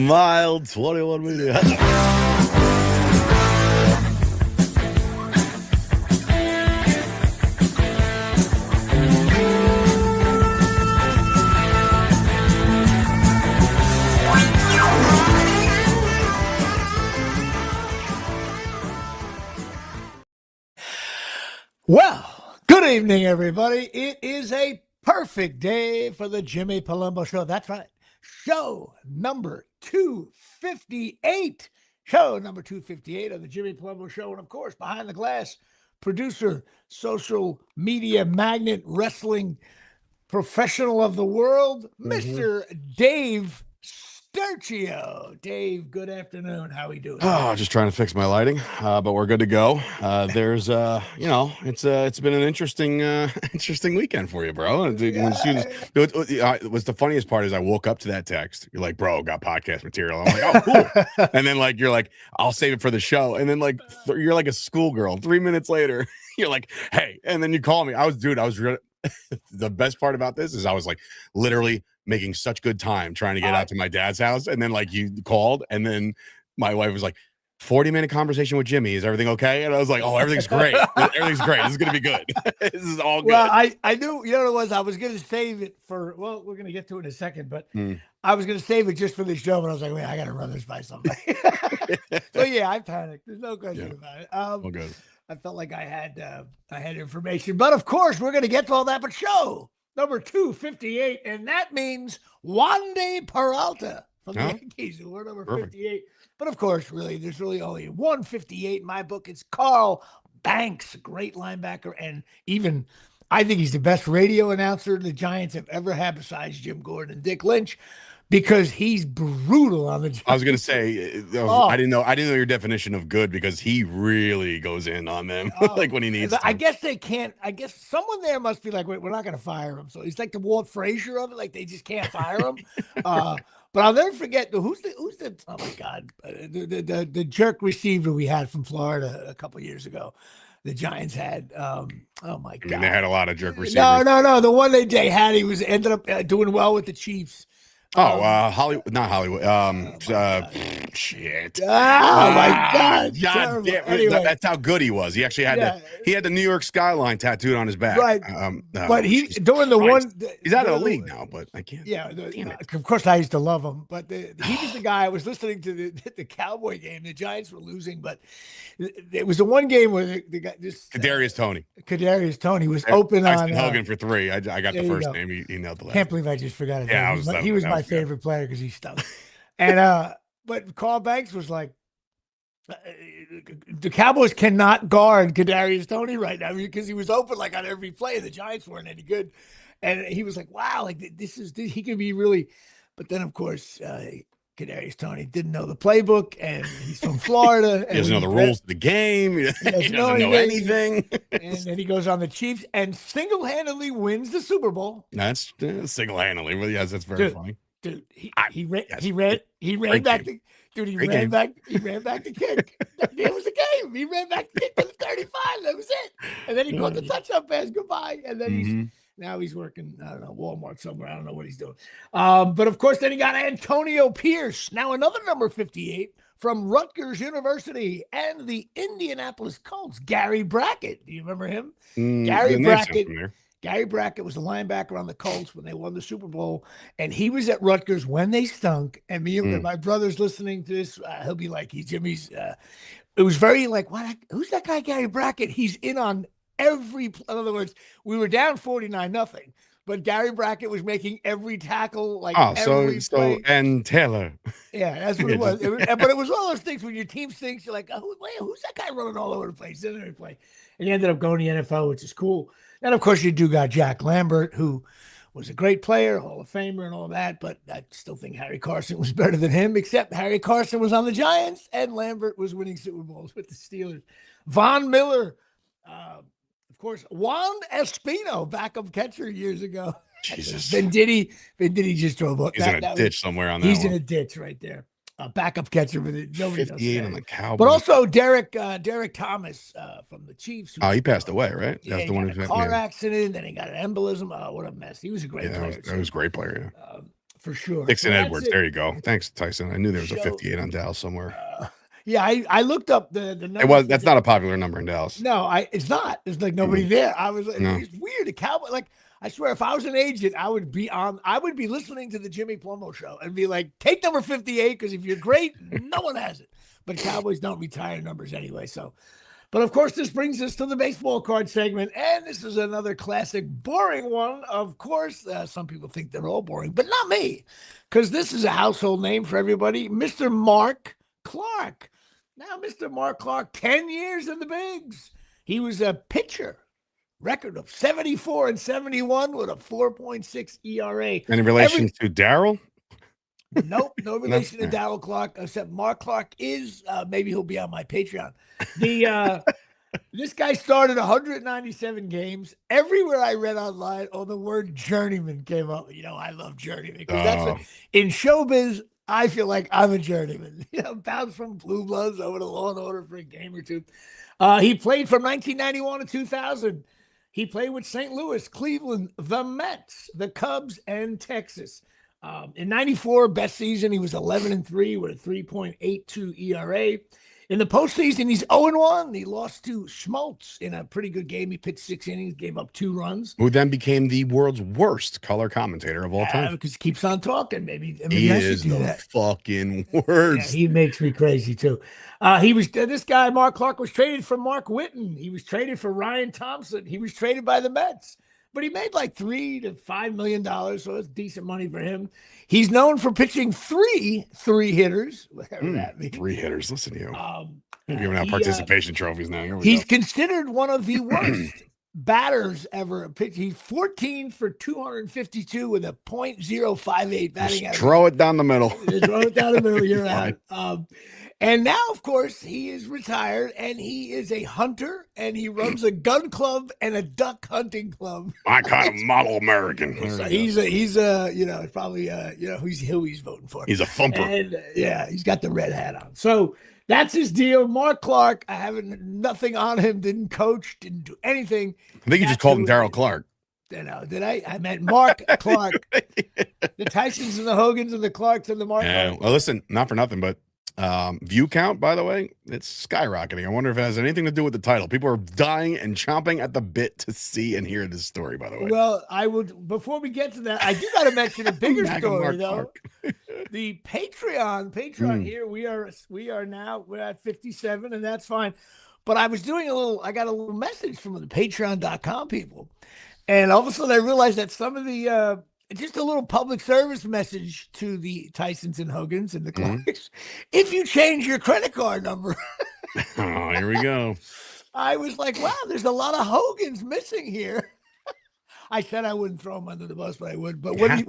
Mild 21 media. Well, good evening, everybody. It is a perfect day for the Jimmy Palumbo Show. That's right. Show number 258. Show number 258 of the Jimmy Palumbo Show. And, of course, behind the glass, producer, social media magnate, wrestling professional of the world, Mr. Dave Sturcio. Dave, good afternoon. How are we doing? Oh, just trying to fix my lighting, but we're good to go. There's, it's been an interesting weekend for you, bro. When as soon as what's the funniest part is I woke up to that text. You're like, bro, got podcast material. I'm like, oh, cool. And then you're like, I'll save it for the show. And then you're like a schoolgirl. 3 minutes later, you're like, hey, and then you call me. The best part about this is I was literally making such good time trying to get out to my dad's house. And then you called, and then my wife was like, 40-minute conversation with Jimmy. Is everything okay? And I was like, oh, everything's great. Everything's great. This is going to be good. This is all good. Well, I knew, what it was? I was going to save it for, we're going to get to it in a second, but I was going to save it just for the show. But I was like, wait, I got to run this by somebody. So yeah, I panicked. There's no question about it. All good. I felt like I had information, but of course we're going to get to all that. But show number 258, and that means Wandy Peralta from the Yankees. We're number 58. But of course, really, there's really only 158 in my book. It's Carl Banks, great linebacker, and even I think he's the best radio announcer the Giants have ever had besides Jim Gordon and Dick Lynch, because he's brutal on the Giants. I was going to say, I didn't know your definition of good, because he really goes in on them when he needs to. I guess they can't. I guess someone there must be like, wait, we're not going to fire him. So he's like the Walt Frazier of it. They just can't fire him. But I'll never forget who's the oh my God, the jerk receiver we had from Florida a couple years ago. The Giants had, oh my God. They had a lot of jerk receivers. No. The one they had, he ended up doing well with the Chiefs. Hollywood, not Hollywood. Shit. Oh my God. God damn. Anyway. That's how good he was. He actually had he had the New York skyline tattooed on his back. Right. But he's doing the one. He's out of the league now, but I can't. Yeah. Of course, I used to love him, but he was the guy. I was listening to the Cowboy game. The Giants were losing, but it was the one game where the guy Kadarius Toney was open on Hogan for 3. I got the first name. He nailed the last. Can't believe I just forgot it. Yeah, he was my favorite player because he stunk. And but Carl Banks was like, the Cowboys cannot guard Kadarius Toney right now because he was open on every play. The Giants weren't any good, and he was like, wow, he can be really. But then of course, Kadarius Toney didn't know the playbook, and he's from Florida. He doesn't know the rules of the game. He doesn't know anything. And then he goes on the Chiefs and single-handedly wins the Super Bowl. That's single-handedly. Well, yes, that's very funny. Dude, he ran back the kick. It was a game. He ran back the kick to the 35. That was it. And then he caught the touchdown pass. Goodbye. And then he's working, I don't know, Walmart somewhere. I don't know what he's doing. But of course, then he got Antonio Pierce. Now another number 58 from Rutgers University and the Indianapolis Colts, Gary Brackett. Do you remember him? Gary Brackett was a linebacker on the Colts when they won the Super Bowl, and he was at Rutgers when they stunk. And me and my brother's listening to this. He'll be like, Jimmy's. It was very what? Who's that guy, Gary Brackett? He's in on every. In other words, we were down 49-0, but Gary Brackett was making every tackle. So and Taylor. Yeah, that's what it was. But it was one of those things when your team stinks, you're like, who's that guy running all over the place? And he ended up going to the NFL, which is cool. And of course, you do got Jack Lambert, who was a great player, Hall of Famer and all that, but I still think Harry Carson was better than him, except Harry Carson was on the Giants and Lambert was winning Super Bowls with the Steelers. Von Miller, of course, Juan Espino, backup catcher years ago. Jesus. Venditti just drove up. He's in a ditch somewhere on that He's in a ditch right there. Backup catcher with it. Nobody 58 on the Cowboys. But also Derek Thomas from the Chiefs. He passed away, right? Yeah, that's the one who car accident. Then he got an embolism. What a mess. He was a great player. That was a great player. Yeah. for sure. Dixon So Edwards. There you go. Thanks, Tyson. I knew there was a So, 58 on Dallas somewhere. Yeah, I looked up the number. It was. That's not a popular number in Dallas. No, it's not. There's like nobody there. I was like, No. it's weird. The Cowboy, like, I swear, if I was an agent, I would be listening to the Jimmy Plummo show and be like, take number 58 because if you're great, no one has it. But Cowboys don't retire numbers anyway. So, but of course, this brings us to the baseball card segment, and this is another classic boring one. Of course, some people think they're all boring, but not me, because this is a household name for everybody, Mr. Mark Clark. Now, Mr. Mark Clark, 10 years in the bigs. He was a pitcher, record of 74 and 71 with a 4.6 ERA. Any relation to Darryl? Nope, no relation to Darryl Clark, except Mark Clark is, maybe he'll be on my Patreon. This guy started 197 games. Everywhere I read online, the word journeyman came up. I love journeyman because that's in showbiz. I feel like I'm a journeyman. Bounced from Blue Bloods over to Law and Order for a game or two. He played from 1991 to 2000. He played with St. Louis, Cleveland, the Mets, the Cubs, and Texas. In 94, best season, he was 11-3 with a 3.82 ERA. In the postseason, he's 0-1. He lost to Schmaltz in a pretty good game. He pitched 6 innings, gave up 2 runs. Who then became the world's worst color commentator of all time. Because he keeps on talking. Maybe he is the fucking worst. Yeah, he makes me crazy too. This guy, Mark Clark, was traded for Mark Whitten. He was traded for Ryan Thompson. He was traded by the Mets. But he made like $3 to $5 million, so it's decent money for him. He's known for pitching three hitters, whatever that means. 3 hitters. Listen to you. You're giving out participation trophies now. He's considered one of the worst batters ever. He's 14 for 252 with a .058 batting average. Throw it down the middle. Throw it down the middle. You're out. And now, of course, he is retired, and he is a hunter, and he runs a gun club and a duck hunting club. My kind of model American. So he's probably who he's voting for. He's a thumper. And he's got the red hat on. So that's his deal. Mark Clark, I have nothing on him. Didn't coach. Didn't do anything. I think you just called him Darryl Clark. Did I? I meant Mark Clark. The Tysons and the Hogans and the Clarks and the Mark. Yeah. Well, listen, not for nothing, but view count, by the way, it's skyrocketing. I wonder if it has anything to do with the title. People are dying and chomping at the bit to see and hear this story, by the way. Well, before we get to that, I do got to mention a bigger story, though. The Patreon here, we're at 57, and that's fine. But I got a little message from the patreon.com people. And all of a sudden I realized that some of the, just a little public service message to the Tysons and Hogans and the Clarks. If you change your credit card number. Oh, here we go. I was like, wow, there's a lot of Hogans missing here. I said I wouldn't throw him under the bus, but I would. But what did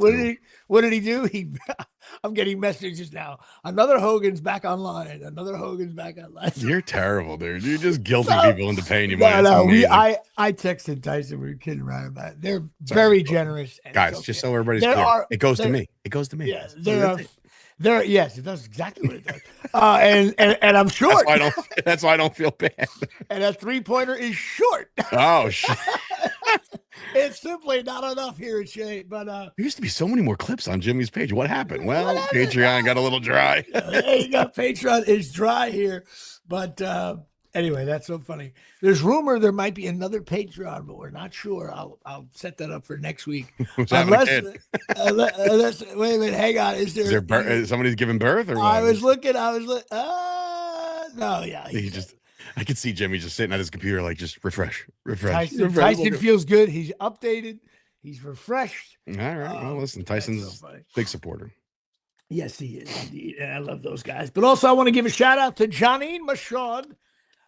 he do? I'm getting messages now. Another Hogan's back online. Another Hogan's back online. You're terrible, dude. You're just guilting people into paying you money. No. I texted Tyson. We were kidding around about it. They're very generous. Guys, just so everybody's clear. It goes to me. It goes to me. Yeah, yes, it does exactly what it does. And I'm short. That's why I don't feel bad. And that 3-pointer is short. Oh shit. It's simply not enough here at Shea. But there used to be so many more clips on Jimmy's page. What happened? Well, Patreon got a little dry. There you go. Patreon is dry here. But anyway, that's so funny. There's rumor there might be another Patreon, but we're not sure. I'll set that up for next week. Unless wait a minute, hang on. Is there somebody's giving birth or what? I was looking. No, yeah. I could see Jimmy just sitting at his computer, like just refresh. Tyson feels good. He's updated. He's refreshed. All right. Well, listen, Tyson's a big supporter. Yes, he is indeed. And I love those guys. But also, I want to give a shout out to Janine Michaud,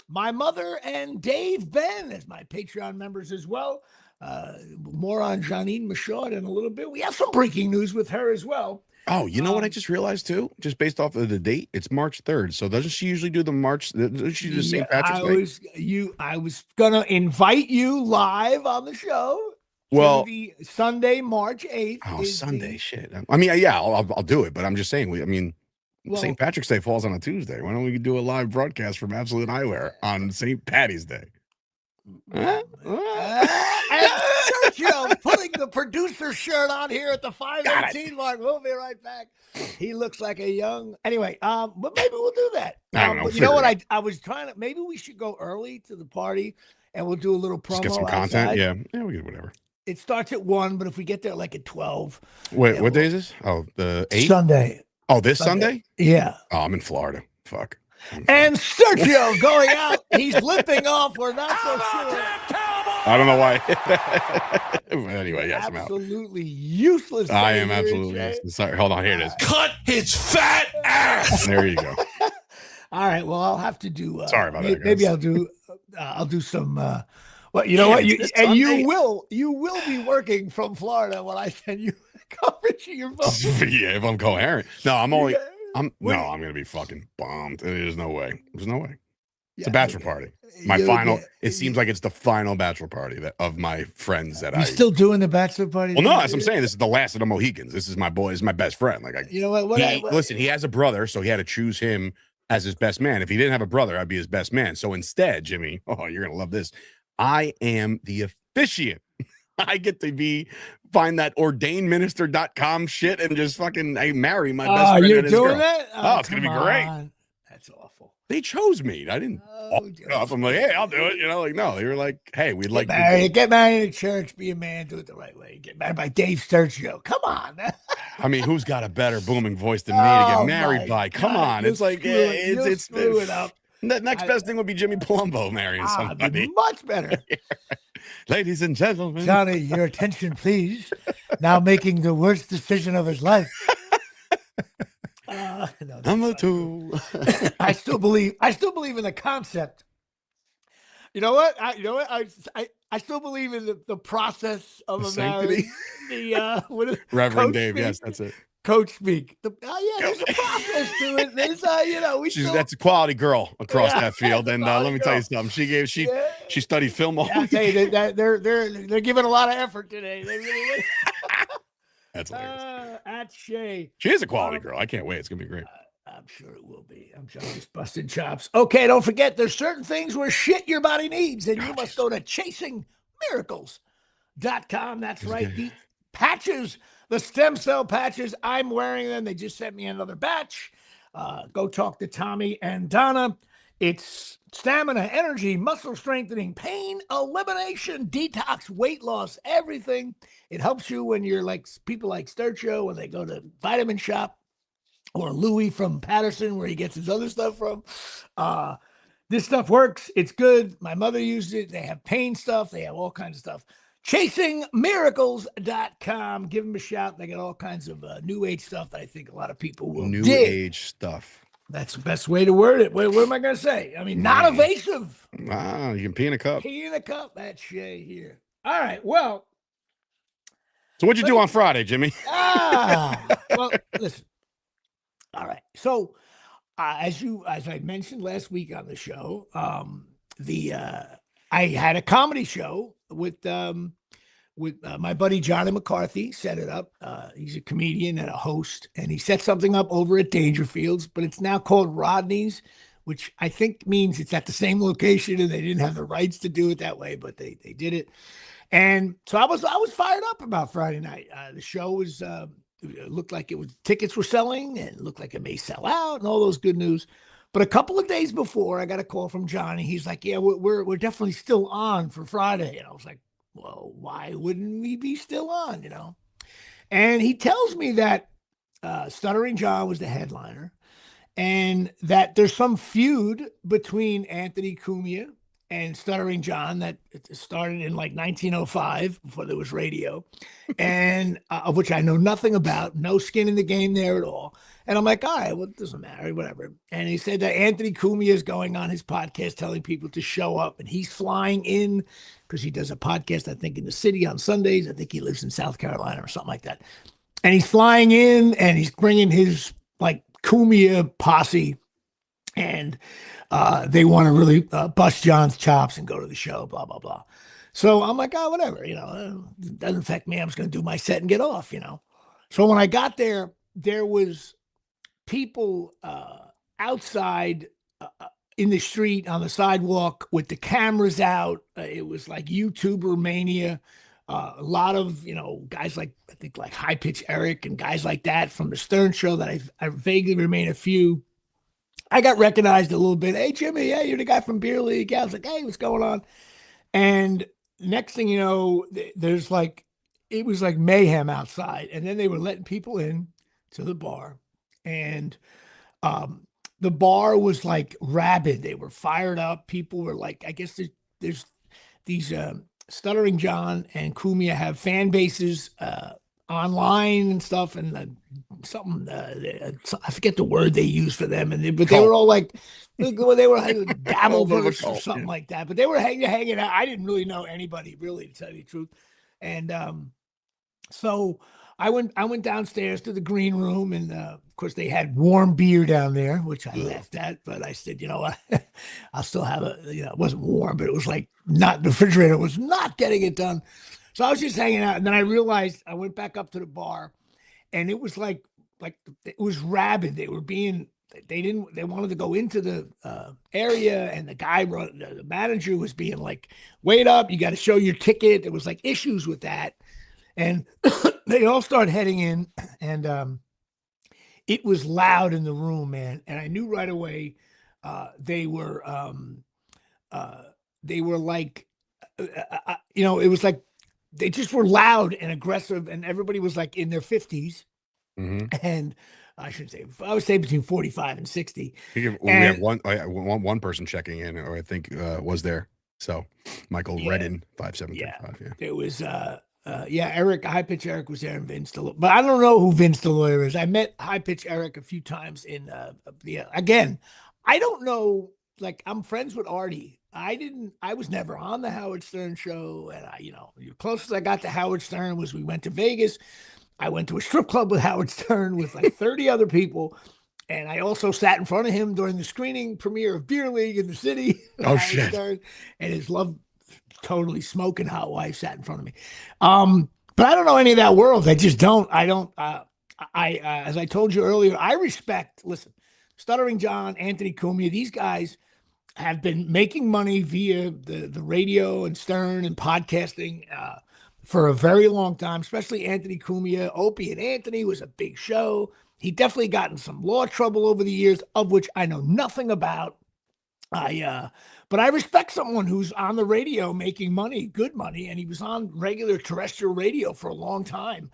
my mother, and Dave Ben as my Patreon members as well. More on Janine Michaud in a little bit. We have some breaking news with her as well. Oh, you know what I just realized too? Just based off of the date, it's March 3rd. So doesn't she usually do doesn't she do St. Patrick's Day? I was gonna invite you live on the show. Well, the Sunday, March 8th. Oh, Sunday, shit. I mean, yeah, I'll do it, but I'm just saying, St. Patrick's Day falls on a Tuesday. Why don't we do a live broadcast from Absolute Eyewear on St. Patty's Day? Sergio putting the producer shirt on here at the 5:18 mark. We'll be right back. He looks like a young. Anyway, but maybe we'll do that. I don't know. But you know what? I was trying to. Maybe we should go early to the party, and we'll do a little promo. Just get some content. Yeah, we get whatever. It starts at 1, but if we get there like at 12. Wait, what day is this? Oh, the 8th? Sunday. Oh, this Sunday? Yeah. Oh, I'm in Florida. Fuck. And Sergio going out. He's limping off. We're not so sure. I don't know why. Anyway, yes, I'm out. Absolutely useless. I am absolutely useless. Sorry, hold on. Here it is. Cut his fat ass. There you go. All right. Well, I'll have to do. Sorry about that. Maybe I'll do some. Well, you know what? You will be working from Florida when I send you coverage of your phone. Yeah, if I'm coherent. No, I'm gonna be fucking bombed. There's no way. There's no way. It's a bachelor party. It seems like it's the final bachelor party of my friends that You're still doing the bachelor party? Well, no, as I'm saying, this is the last of the Mohicans. This is my boy. This is my best friend. You know what? Listen, he has a brother, so he had to choose him as his best man. If he didn't have a brother, I'd be his best man. So instead, Jimmy, you're gonna love this. I am the officiant. I get to find that ordainedminister.com shit and just fucking marry my best friend. You're and his doing girl. that? Oh, it's gonna be great. That's awful. They chose me. I didn't. I'm like, hey, I'll do it. No, they were like, hey, we'd like to get married in church. Be a man. Do it the right way. Get married by Dave Sergio. Come on. I mean, who's got a better booming voice than me to get married by? Come on. It's like it's screw it up. The next best thing would be Jimmy Palumbo marrying somebody. Much better. Ladies and gentlemen. Johnny, your attention, please. Now making the worst decision of his life. Number 2. I still believe in the concept. You know what? I still believe in the process of a marriage. Reverend Dave, yes, that's it. Coach speak. There's a process to it. There's, that's a quality girl across that field. And let me tell you something. She studied film all week. I'll tell you that they're giving a lot of effort today. They really That's hilarious. At Shay. She is a quality girl. I can't wait. It's gonna be great. I'm sure it will be. I'm just busting chops. Okay, don't forget there's certain things where shit your body needs, and you must go to chasingmiracles.com. That's right. The patches, the stem cell patches, I'm wearing them. They just sent me another batch. Go talk to Tommy and Donna. It's stamina, energy, muscle strengthening, pain elimination, detox, weight loss, everything. It helps you when you're like people like Sturcho when they go to Vitamin Shop, or Louis from Patterson where he gets his other stuff from. This stuff works. It's good. My mother used it. They have pain stuff. They have all kinds of stuff. ChasingMiracles.com. Give them a shout. They got all kinds of new age stuff that I think a lot of people will New dig. Age stuff. That's the best way to word it. What am I going to say? I mean, not evasive. Wow, you can pee in a cup. Pee in a cup. That's Shay here. All right. Well. So what'd you do on Friday, Jimmy? Well, listen. All right. So, as I mentioned last week on the show, I had a comedy show with my buddy Johnny McCarthy. Set it up. He's a comedian and a host, and he set something up over at Dangerfields, but it's now called Rodney's, which I think means it's at the same location, and they didn't have the rights to do it that way, but they did it. And so I was fired up about Friday night. The show was. It looked like tickets were selling, and it looked like it may sell out, and all those good news. But a couple of days before, I got a call from Johnny. He's like, "Yeah, we're definitely still on for Friday." And I was like, "Well, why wouldn't we be still on?" And he tells me that Stuttering John was the headliner, and that there's some feud between Anthony Cumia and Stuttering John that started in like 1905 before there was radio, and of which I know nothing about, no skin in the game there at all. And I'm like, all right, well, it doesn't matter, whatever. And he said that Anthony Cumia is going on his podcast telling people to show up, and he's flying in because he does a podcast, I think, in the city on Sundays. I think he lives in South Carolina or something like that. And he's flying in, and he's bringing his like Cumia posse, and they want to really bust John's chops and go to the show, blah, blah, blah. So I'm like, oh, whatever, it doesn't affect me. I'm just going to do my set and get off, So when I got there, there was people outside in the street on the sidewalk with the cameras out. It was like YouTuber mania. a lot of, guys like, I think like High Pitch Eric and guys like that from the Stern Show that I vaguely remain a few. I got recognized a little bit. Hey, Jimmy, yeah, you're the guy from Beer League. Yeah, I was like, hey, what's going on? And next thing you know, there's like, it was like mayhem outside. And then they were letting people in to the bar. And the bar was like rabid. They were fired up. People were like, I guess there's these Stuttering John and Cumina have fan bases online and stuff, and something I forget the word they use for them, but they were all like they were like Dabbleverse or something like that. But they were hanging out. I didn't really know anybody, really, to tell you the truth. And so I went downstairs to the green room, and of course they had warm beer down there, which I laughed at. But I said, you know what, I'll still have it wasn't warm, but it was like not, the refrigerator was not getting it done. So I was just hanging out, and then I realized I went back up to the bar, and it was like it was rabid. They wanted to go into the area, and the manager was being like, wait up, you got to show your ticket. There was like issues with that. And they all started heading in, and it was loud in the room, man. And I knew right away they were like, it was like they just were loud and aggressive, and everybody was like in their 50s. Mm-hmm. And I would say between 45 and 60. We have one person checking in, or I think was there. So Michael Redden, 5735. Yeah. There was Eric, High Pitch Eric was there, and Vince the Lawyer. But I don't know who Vince the Lawyer is. I met High Pitch Eric a few times again, I don't know, like, I'm friends with Artie. I was never on the Howard Stern show. And the closest I got to Howard Stern was we went to Vegas. I went to a strip club with Howard Stern with like 30 other people. And I also sat in front of him during the screening premiere of Beer League in the city. Oh, shit. Stern, and his totally smoking hot wife sat in front of me. But I don't know any of that world. I just don't. As I told you earlier, I respect, listen, Stuttering John, Anthony Cumia, these guys have been making money via the radio and Stern and podcasting for a very long time, especially Anthony Cumia. Opie and Anthony was a big show. He definitely got in some law trouble over the years, of which I know nothing about. But I respect someone who's on the radio making money, good money, and he was on regular terrestrial radio for a long time.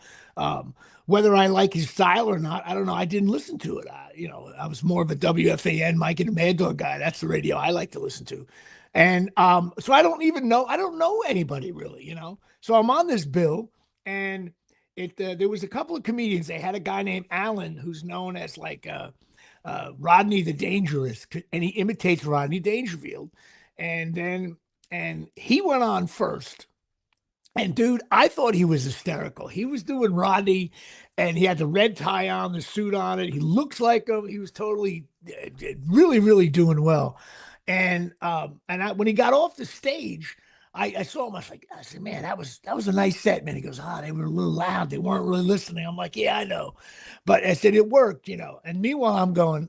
Whether I like his style or not, I don't know. I didn't listen to it. I was more of a WFAN, Mike and the Mad Dog guy. That's the radio I like to listen to. And so I don't know anybody really, So I'm on this bill, and there was a couple of comedians. They had a guy named Alan who's known as like Rodney the Dangerous, and he imitates Rodney Dangerfield. And he went on first. And dude, I thought he was hysterical. He was doing Rodney, and he had the red tie on, the suit on it. He looks like him. He was totally, really, really doing well. And when he got off the stage, I saw him. I said, man, that was a nice set, man. He goes, they were a little loud. They weren't really listening. I'm like, yeah, I know. But I said, it worked, And meanwhile, I'm going,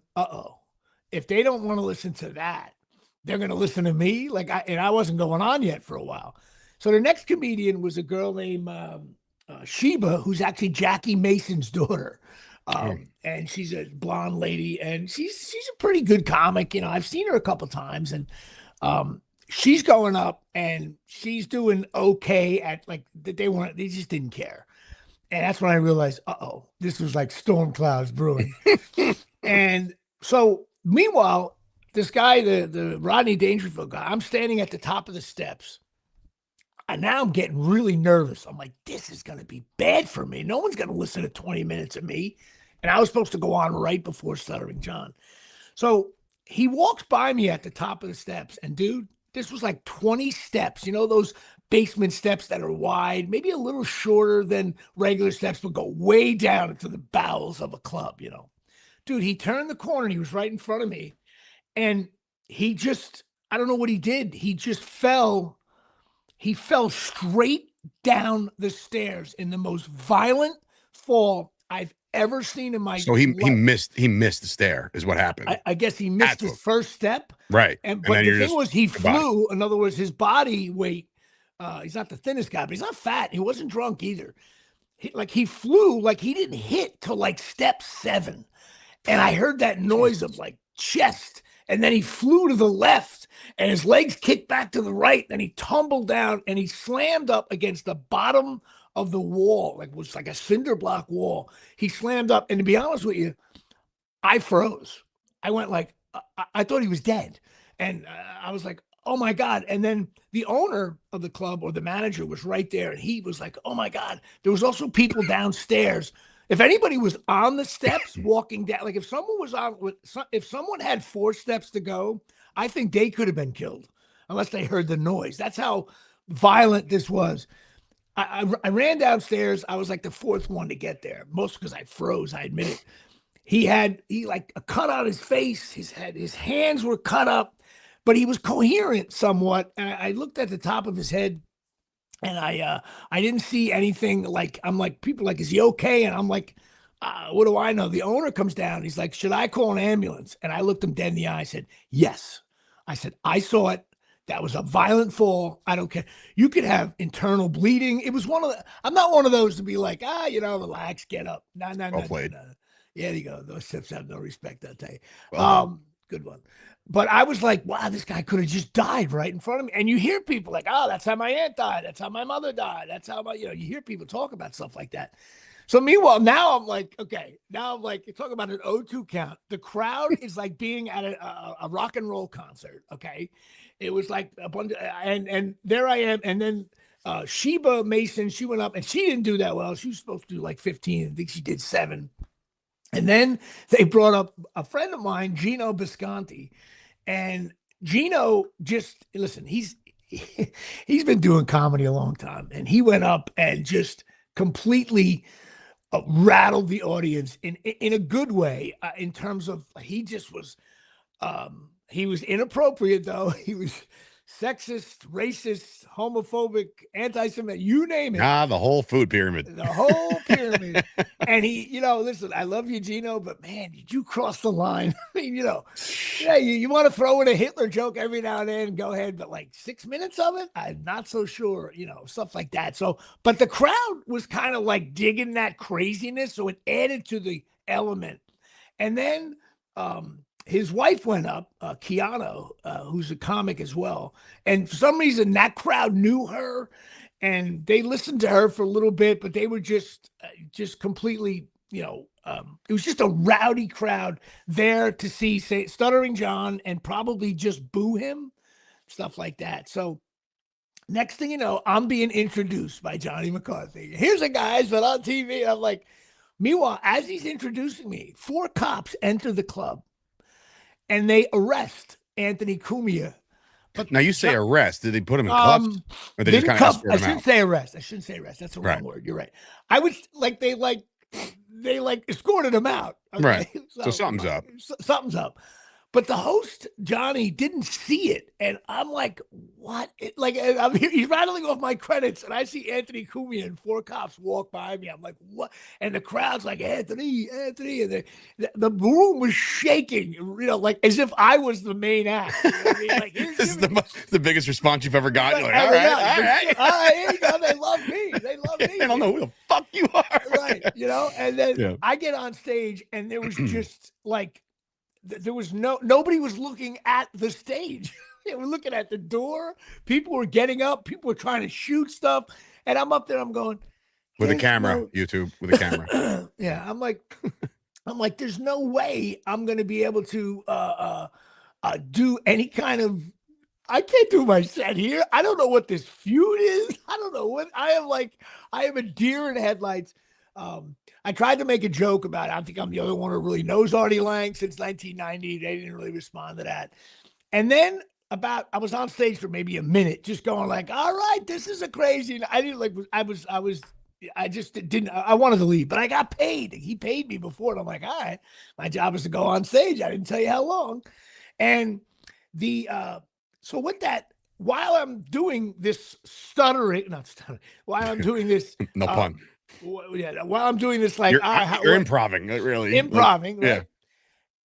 if they don't want to listen to that, they're going to listen to me. And I wasn't going on yet for a while. So the next comedian was a girl named Sheba, who's actually Jackie Mason's daughter. And she's a blonde lady, and she's a pretty good comic. I've seen her a couple times, and she's going up, and she's doing okay at they just didn't care. And that's when I realized, this was like storm clouds brewing. And so meanwhile, this guy, the Rodney Dangerfield guy, I'm standing at the top of the steps. And now I'm getting really nervous. I'm like, this is going to be bad for me. No one's going to listen to 20 minutes of me. And I was supposed to go on right before Stuttering John. So he walks by me at the top of the steps. And dude, this was like 20 steps. Those basement steps that are wide, maybe a little shorter than regular steps, but go way down into the bowels of a club, Dude, he turned the corner and he was right in front of me. And he just, I don't know what he did. He just fell. He fell straight down the stairs in the most violent fall I've ever seen in my life. So he missed the stair is what happened. I guess he missed his first step. Right. But the thing was, he flew. In other words, his body weight He's not the thinnest guy, but he's not fat. He wasn't drunk either. He flew like he didn't hit till like step 7. And I heard that noise of like chest. And then he flew to the left and his legs kicked back to the right. Then he tumbled down and he slammed up against the bottom of the wall. Like it was like a cinder block wall. He slammed up. And to be honest with you, I froze. I went like, I thought he was dead. And I was like, oh my God. And then the owner of the club or the manager was right there. And he was like, oh my God. There was also people downstairs. If anybody was on the steps walking down, like if someone was if someone had 4 steps to go, I think they could have been killed unless they heard the noise. That's how violent this was. I ran downstairs. I was like the 4th one to get there, mostly because I froze. I admit it. He like a cut on his face. His hands were cut up, but he was coherent somewhat. And I looked at the top of his head. And I didn't see anything. Like, I'm like, people like, is he okay? And I'm like, what do I know? The owner comes down. He's like, should I call an ambulance? And I looked him dead in the eye. I said, yes. I said, I saw it. That was a violent fall. I don't care. You could have internal bleeding. It was I'm not one of those to be like, relax, get up. No. Yeah, there you go. Those tips have no respect, I'll tell you. Well, good one. But I was like, wow, this guy could have just died right in front of me. And you hear people like, oh, that's how my aunt died. That's how my mother died. That's how you hear people talk about stuff like that. So meanwhile, now I'm like, okay, you talk about an O2 count. The crowd is like being at a rock and roll concert. Okay. It was like a bunch of, and there I am. And then Sheba Mason, she went up and she didn't do that well. She was supposed to do like 15. I think she did 7. And then they brought up a friend of mine, Gino Bisconti. And Gino listen, he's been doing comedy a long time. And he went up and just completely rattled the audience in a good way, in terms of he just was, he was inappropriate though. He was sexist, racist, homophobic, anti-Semitic, you name it. The whole food pyramid. The whole pyramid. And he, listen, I love you, Gino, but man, did you cross the line? I mean, you want to throw in a Hitler joke every now and then, go ahead, but like 6 minutes of it, I'm not so sure, stuff like that. So, but the crowd was kind of like digging that craziness. So it added to the element. And then, his wife went up, Keanu, who's a comic as well. And for some reason, that crowd knew her and they listened to her for a little bit, but they were just completely, it was just a rowdy crowd there to see, say, Stuttering John and probably just boo him, stuff like that. So next thing you know, I'm being introduced by Johnny McCarthy. Here's a guy's been on TV. I'm like, meanwhile, as he's introducing me, 4 cops enter the club. And they arrest Anthony Cumina. But now you say arrest. Did they put him in cuffs? Or they just kind of escort him out? I shouldn't say arrest. That's the wrong word. You're right. I was like, they escorted him out. Okay? Right. So something's up. Something's up. But the host, Johnny, didn't see it. And I'm like, what? He's rattling off my credits. And I see Anthony Cumina and 4 cops walk by me. I'm like, what? And the crowd's like, Anthony. And the room was shaking, like as if I was the main act. You know what I mean? Like, this is the biggest response you've ever gotten. You're like, all right. Here you go. They love me. They love me. I don't know who the fuck you are. Right. And then I get on stage and there was just like, there was nobody was looking at the stage. They were looking at the door. People were getting up. People were trying to shoot stuff. And I'm up there. I'm going with a camera, YouTube with a camera. Yeah. I'm like, there's no way I'm going to be able to do any kind of, I can't do my set here. I don't know what this feud is. I don't know what I am a deer in headlights. I tried to make a joke about it. I think I'm the other one who really knows Artie Lang since 1990. They didn't really respond to that. And then I was on stage for maybe a minute, just going like, all right, this is a crazy. I didn't I wanted to leave, but I got paid. He paid me before. And I'm like, all right, my job is to go on stage. I didn't tell you how long. And so with that, while I'm doing this while I'm doing this, no pun. While I'm doing this, like you're improving, really. Improving, right? Yeah.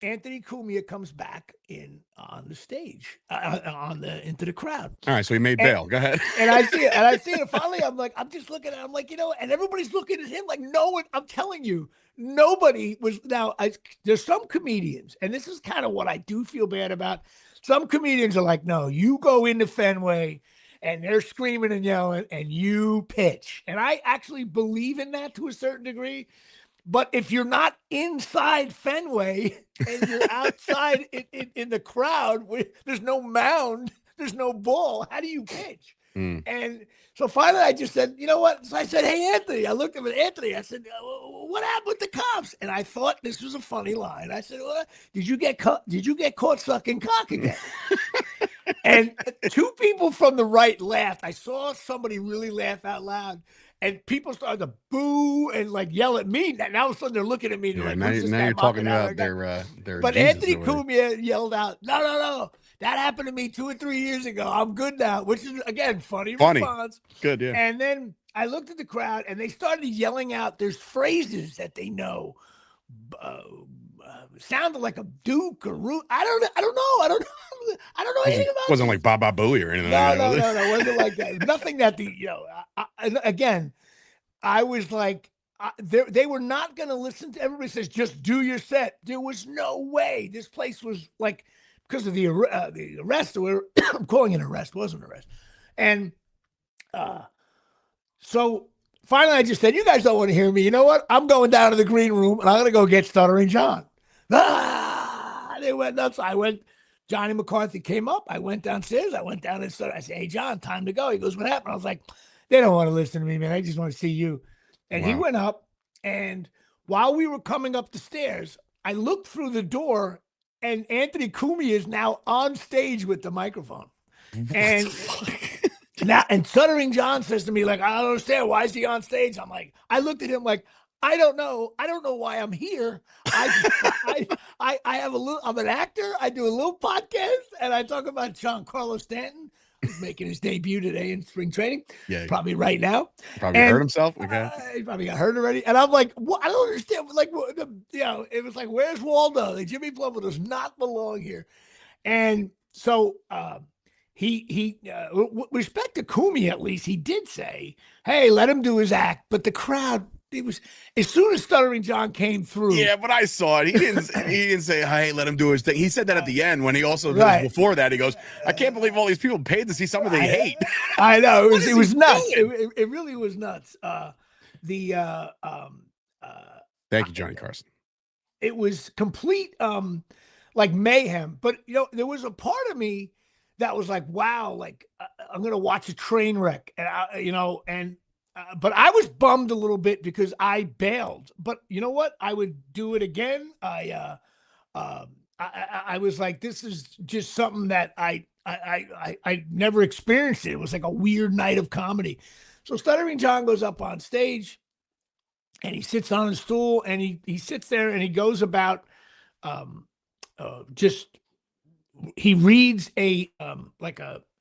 Anthony Cumia comes back in on the stage, into the crowd. All right, so he made bail. Go ahead. And I see it, and finally, I'm just looking at it. I'm like, and everybody's looking at him like, no one. I'm telling you, nobody was. Now, there's some comedians, and this is kind of what I do feel bad about. Some comedians are like, no, you go into Fenway, and they're screaming and yelling, and you pitch. And I actually believe in that to a certain degree. But if you're not inside Fenway and you're outside in the crowd, there's no mound, there's no ball, how do you pitch? And so finally I just said, you know what? So I said, hey, Anthony. I looked at Anthony. I said, what happened with the cops? And I thought this was a funny line. I said, well, did you get caught sucking cock again? And two people from the right laughed. I saw somebody really laugh out loud. And people started to boo and like yell at me. Now all of a sudden they're looking at me. They're like, now you're talking about their But Jesus Anthony Cumia yelled out, no. That happened to me 2 or 3 years ago. I'm good now, which is, again, funny response. Good, yeah. And then I looked at the crowd and they started yelling out. There's phrases that they know. Sounded like a Duke or Root. I don't know. I don't know anything about it. Wasn't like Baba Booey or anything. No. It wasn't like that. Nothing that again, I was like, they were not going to listen to. Everybody says, just do your set. There was no way. This place was like, because of the arrest, I'm calling it an arrest, wasn't an arrest. And so finally I just said, you guys don't want to hear me. You know what? I'm going down to the green room and I'm going to go get Stuttering John. They went nuts. Johnny McCarthy came up. I went downstairs. I went down and started. I said, hey, John, time to go. He goes, what happened? I was like, they don't want to listen to me, man. I just want to see you. And He went up. And while we were coming up the stairs, I looked through the door and Anthony Cumia is now on stage with the microphone. And Stuttering John says to me, like, I don't understand. Why is he on stage? I'm like, I looked at him like, I don't know. I don't know why I'm here. I have I'm an actor. I do a little podcast and I talk about Giancarlo Stanton, who's making his debut today in spring training. Yeah. Probably right now. Probably hurt himself. Okay. He probably got hurt already. And I'm like, what? I don't understand. Like, it was like, where's Waldo? Like, Jimmy Plummer does not belong here. And so, with respect to Cumia, at least he did say, hey, let him do his act. But the crowd, it was, as soon as Stuttering John came through. Yeah, but I saw it. He didn't say, hey, let him do his thing. He said that at the end when he also before that, he goes, I can't believe all these people paid to see something they hate. I know. It was nuts. It really was nuts. Thank you, Johnny Carson. It was complete like mayhem. But there was a part of me that was like, wow, like I'm gonna watch a train wreck, and but I was bummed a little bit because I bailed. But you know what? I would do it again. I was like, this is just something that I never experienced. It was like a weird night of comedy. So Stuttering John goes up on stage, and he sits on a stool, and he sits there, and he goes about he reads it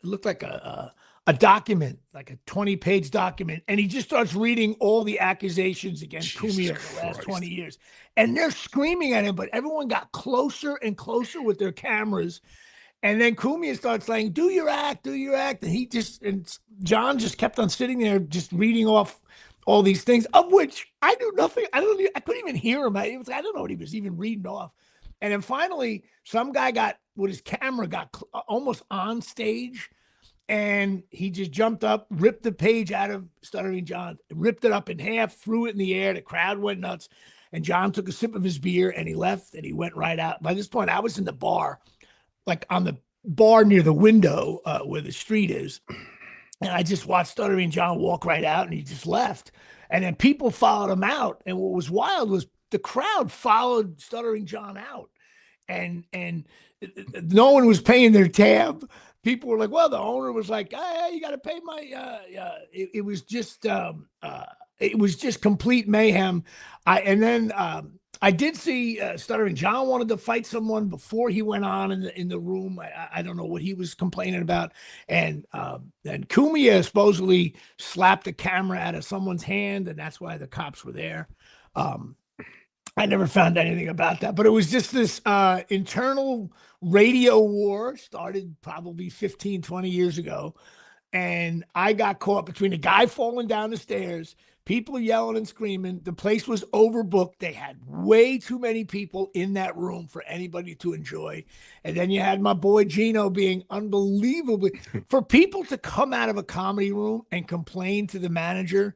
looked like a document, like a 20-page document, and he just starts reading all the accusations against Cumia for the last 20 years. And they're screaming at him, but everyone got closer and closer with their cameras. And then Cumia starts saying, do your act. And John just kept on sitting there just reading off all these things, of which I knew nothing. I couldn't even hear him. I don't know what he was even reading off. And then finally, some guy with his camera got almost on stage, and he just jumped up, ripped the page out of Stuttering John, ripped it up in half, threw it in the air. The crowd went nuts. And John took a sip of his beer, and he left, and he went right out. By this point, I was in the bar, like on the bar near the window where the street is. And I just watched Stuttering John walk right out, and he just left. And then people followed him out. And what was wild was the crowd followed Stuttering John out. And no one was paying their tab. People were like, well, the owner was like, hey, you got to pay my, it was just complete mayhem. I did see Stuttering John wanted to fight someone before he went on in the room. I don't know what he was complaining about. And Cumia supposedly slapped the camera out of someone's hand, and that's why the cops were there. I never found anything about that, but it was just this internal radio war started probably 15, 20 years ago. And I got caught between a guy falling down the stairs, people yelling and screaming. The place was overbooked. They had way too many people in that room for anybody to enjoy. And then you had my boy Gino being unbelievably for people to come out of a comedy room and complain to the manager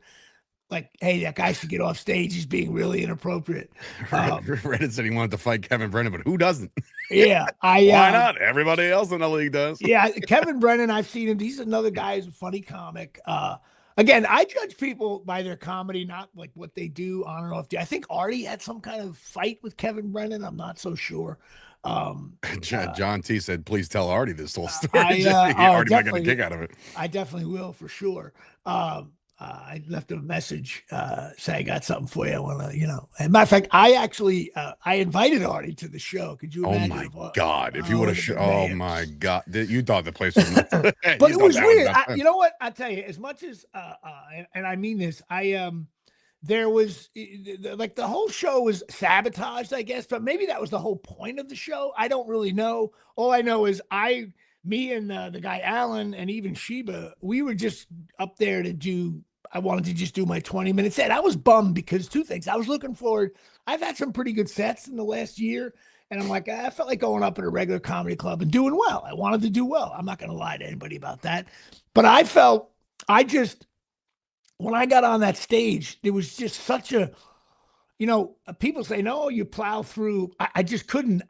like, hey, that guy should get off stage. He's being really inappropriate. Reddit said he wanted to fight Kevin Brennan, but who doesn't? Yeah, why not? Everybody else in the league does. Yeah, Kevin Brennan, I've seen him. He's another guy who's a funny comic. Again, I judge people by their comedy, not like what they do on and off. I think Artie had some kind of fight with Kevin Brennan. I'm not so sure. John T said, "Please tell Artie this whole story." Artie might get a kick out of it. I definitely will for sure. I left him a message saying I got something for you. I want to, As a matter of fact, I actually I invited Artie to the show. Could you imagine? Oh my God! If you would have, oh my God! You thought the place was, but it was weird. You know what? I tell you, as much as and I mean this, there was like the whole show was sabotaged, I guess, but maybe that was the whole point of the show. I don't really know. All I know is me and the guy Alan and even Sheba, we were just up there to do. I wanted to just do my 20-minute set. I was bummed because two things. I was looking forward. I've had some pretty good sets in the last year. And I'm like, I felt like going up at a regular comedy club and doing well. I wanted to do well. I'm not going to lie to anybody about that. But when I got on that stage, there was just such a, people say, no, you plow through. I just couldn't.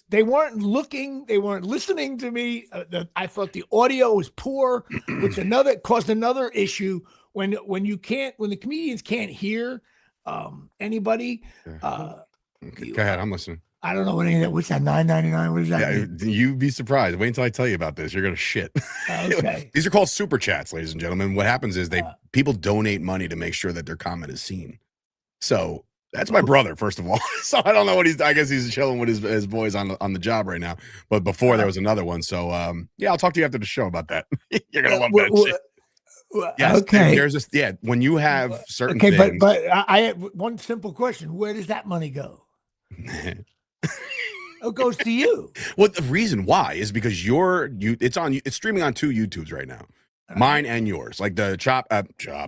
They weren't looking, they weren't listening to me. I thought the audio was poor, which caused another issue when the comedians can't hear anybody. Go ahead, I'm listening. I don't know what's that, $9.99? What is that? Yeah, you'd be surprised. Wait until I tell you about this. You're gonna shit. Okay. These are called super chats, ladies and gentlemen. What happens is people donate money to make sure that their comment is seen. So that's my brother, first of all. So I don't know I guess he's chilling with his boys on the job right now. But before there was another one. So yeah, I'll talk to you after the show about that. You're gonna love that shit. Yes, okay. There's this, when you have certain things. But I have one simple question. Where does that money go? It goes to you. Well, the reason why is because it's streaming on two YouTubes right now. Mine and yours, like the chop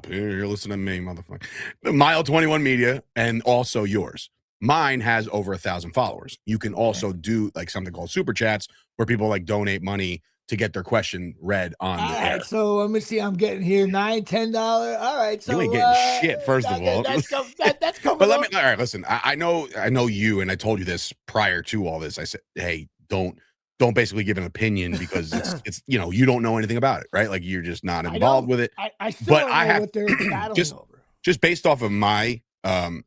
you're listening to me, motherfucker. The Mile 21 Media and also yours. Mine has over 1,000 followers. You can also do like something called super chats where people like donate money to get their question read on the air. So let me see. I'm getting here $9, $10. All right. So you ain't getting shit. First of all, that's coming. But all right. Listen, I know you, and I told you this prior to all this. I said, hey, don't basically give an opinion because it's you don't know anything about it, right? Like you're just not involved with it. I still don't know what they're battling over. Just based off of my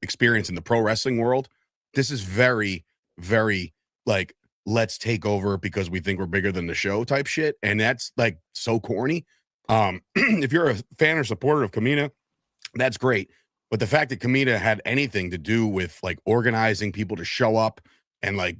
experience in the pro wrestling world, this is very, very like let's take over because we think we're bigger than the show type shit, and that's like so corny. If you're a fan or supporter of Camina, that's great. But the fact that Camina had anything to do with like organizing people to show up and like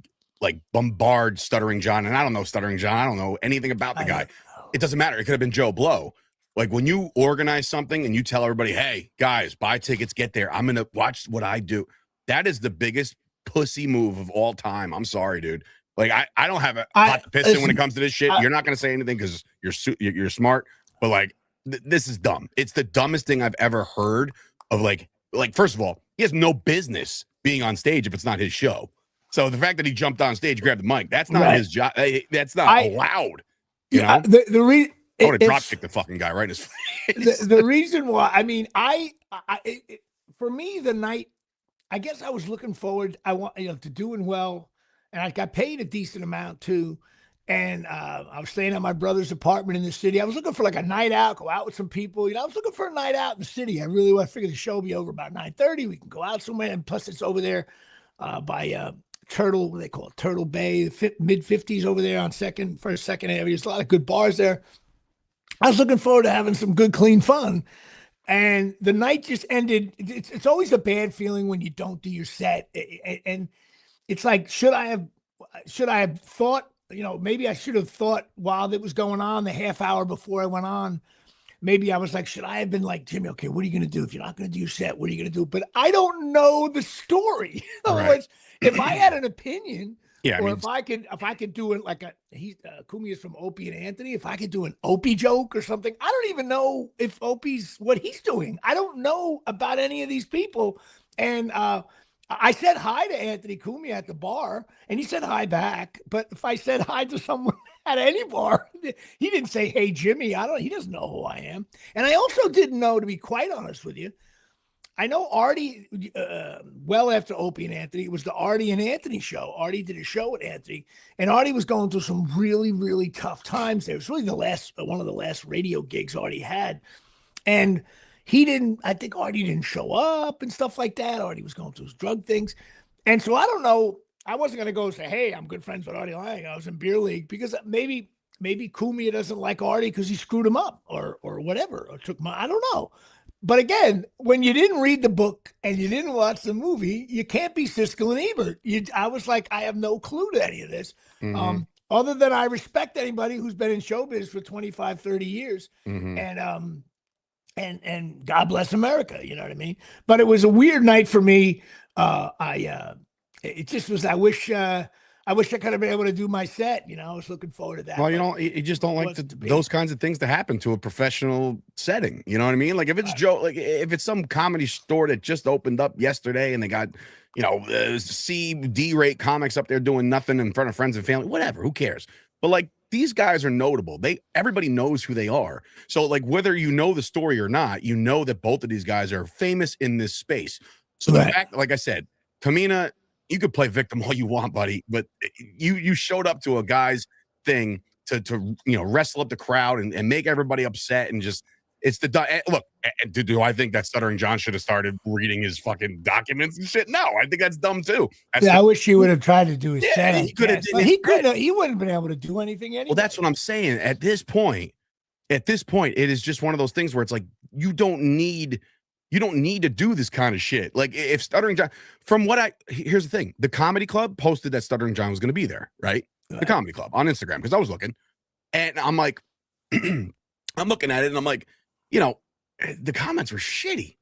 bombard Stuttering John, and I don't know Stuttering John, I don't know anything about the guy. It doesn't matter. It could have been Joe Blow. Like when you organize something and you tell everybody, hey guys, buy tickets, get there. I'm gonna watch what I do. That is the biggest pussy move of all time. I'm sorry, dude. Like I don't have a hot to piss in when it comes to this shit. You're not gonna say anything because you're smart, but like this is dumb. It's the dumbest thing I've ever heard of. Like first of all, he has no business being on stage if it's not his show. So the fact that he jumped on stage, grabbed the mic, that's not his job. That's not allowed. You know, the reason I would have drop kicked the fucking guy right in his face. The reason why, I mean, for me, the night, I guess I was looking forward. I want to doing well, and I got paid a decent amount too. And I was staying at my brother's apartment in the city. I was looking for like a night out, go out with some people. I was looking for a night out in the city. I figured the show would be over about 9:30. We can go out somewhere, and plus it's over there by Turtle, what they call it, Turtle Bay, mid 50s over there on first, second area. There's a lot of good bars there. I was looking forward to having some good, clean fun. And the night just ended. It's always a bad feeling when you don't do your set. And it's like, should I have thought, maybe I should have thought while it was going on, the half hour before I went on, maybe I was like, should I have been like, Jimmy, okay, what are you going to do? If you're not going to do your set, what are you going to do? But I don't know the story. In other words, if I had an opinion, Yeah, I or mean, if I could do it like Kumi is from Opie and Anthony. If I could do an Opie joke or something, I don't even know if Opie's what he's doing. I don't know about any of these people. And I said hi to Anthony Kumi at the bar, and he said hi back. But if I said hi to someone at any bar, he didn't say, "Hey, Jimmy." He doesn't know who I am. And I also didn't know, to be quite honest with you. I know Artie, well after Opie and Anthony, it was the Artie and Anthony show. Artie did a show with Anthony, and Artie was going through some really, really tough times there. It was really one of the last radio gigs Artie had. And I think Artie didn't show up and stuff like that. Artie was going through his drug things. And so I don't know. I wasn't going to go say, hey, I'm good friends with Artie Lang. I was in beer league, because maybe Cumia doesn't like Artie because he screwed him up or whatever, or I don't know. But again, when you didn't read the book and you didn't watch the movie, you can't be Siskel and Ebert. I was like, I have no clue to any of this. Other than I respect anybody who's been in showbiz for 25, 30 years. And God bless America. You know what I mean? But it was a weird night for me. It just was, I wish I could have been able to do my set. I was looking forward to that. Well, you just don't like those kinds of things to happen to a professional setting. You know what I mean? Like if it's if it's some comedy store that just opened up yesterday and they got, C, D rate comics up there doing nothing in front of friends and family, whatever, who cares? But like, these guys are notable. Everybody knows who they are. So like, whether you know the story or not, you know that both of these guys are famous in this space. So the fact, like I said, Camina, you could play victim all you want, buddy, but you showed up to a guy's thing to wrestle up the crowd and make everybody upset, and just look. Do I think that Stuttering John should have started reading his fucking documents and shit? No, I think that's dumb too. I wish he would have tried to do his set. He could have. He couldn't. He wouldn't have been able to do anything anyway. Well, that's what I'm saying. At this point, it is just one of those things where it's like you don't need to do this kind of shit. Like if Stuttering John, here's the thing, the comedy club posted that Stuttering John was going to be there, right? The comedy club on Instagram, because I was looking, and I'm like, I'm looking at it, and I'm like, the comments were shitty,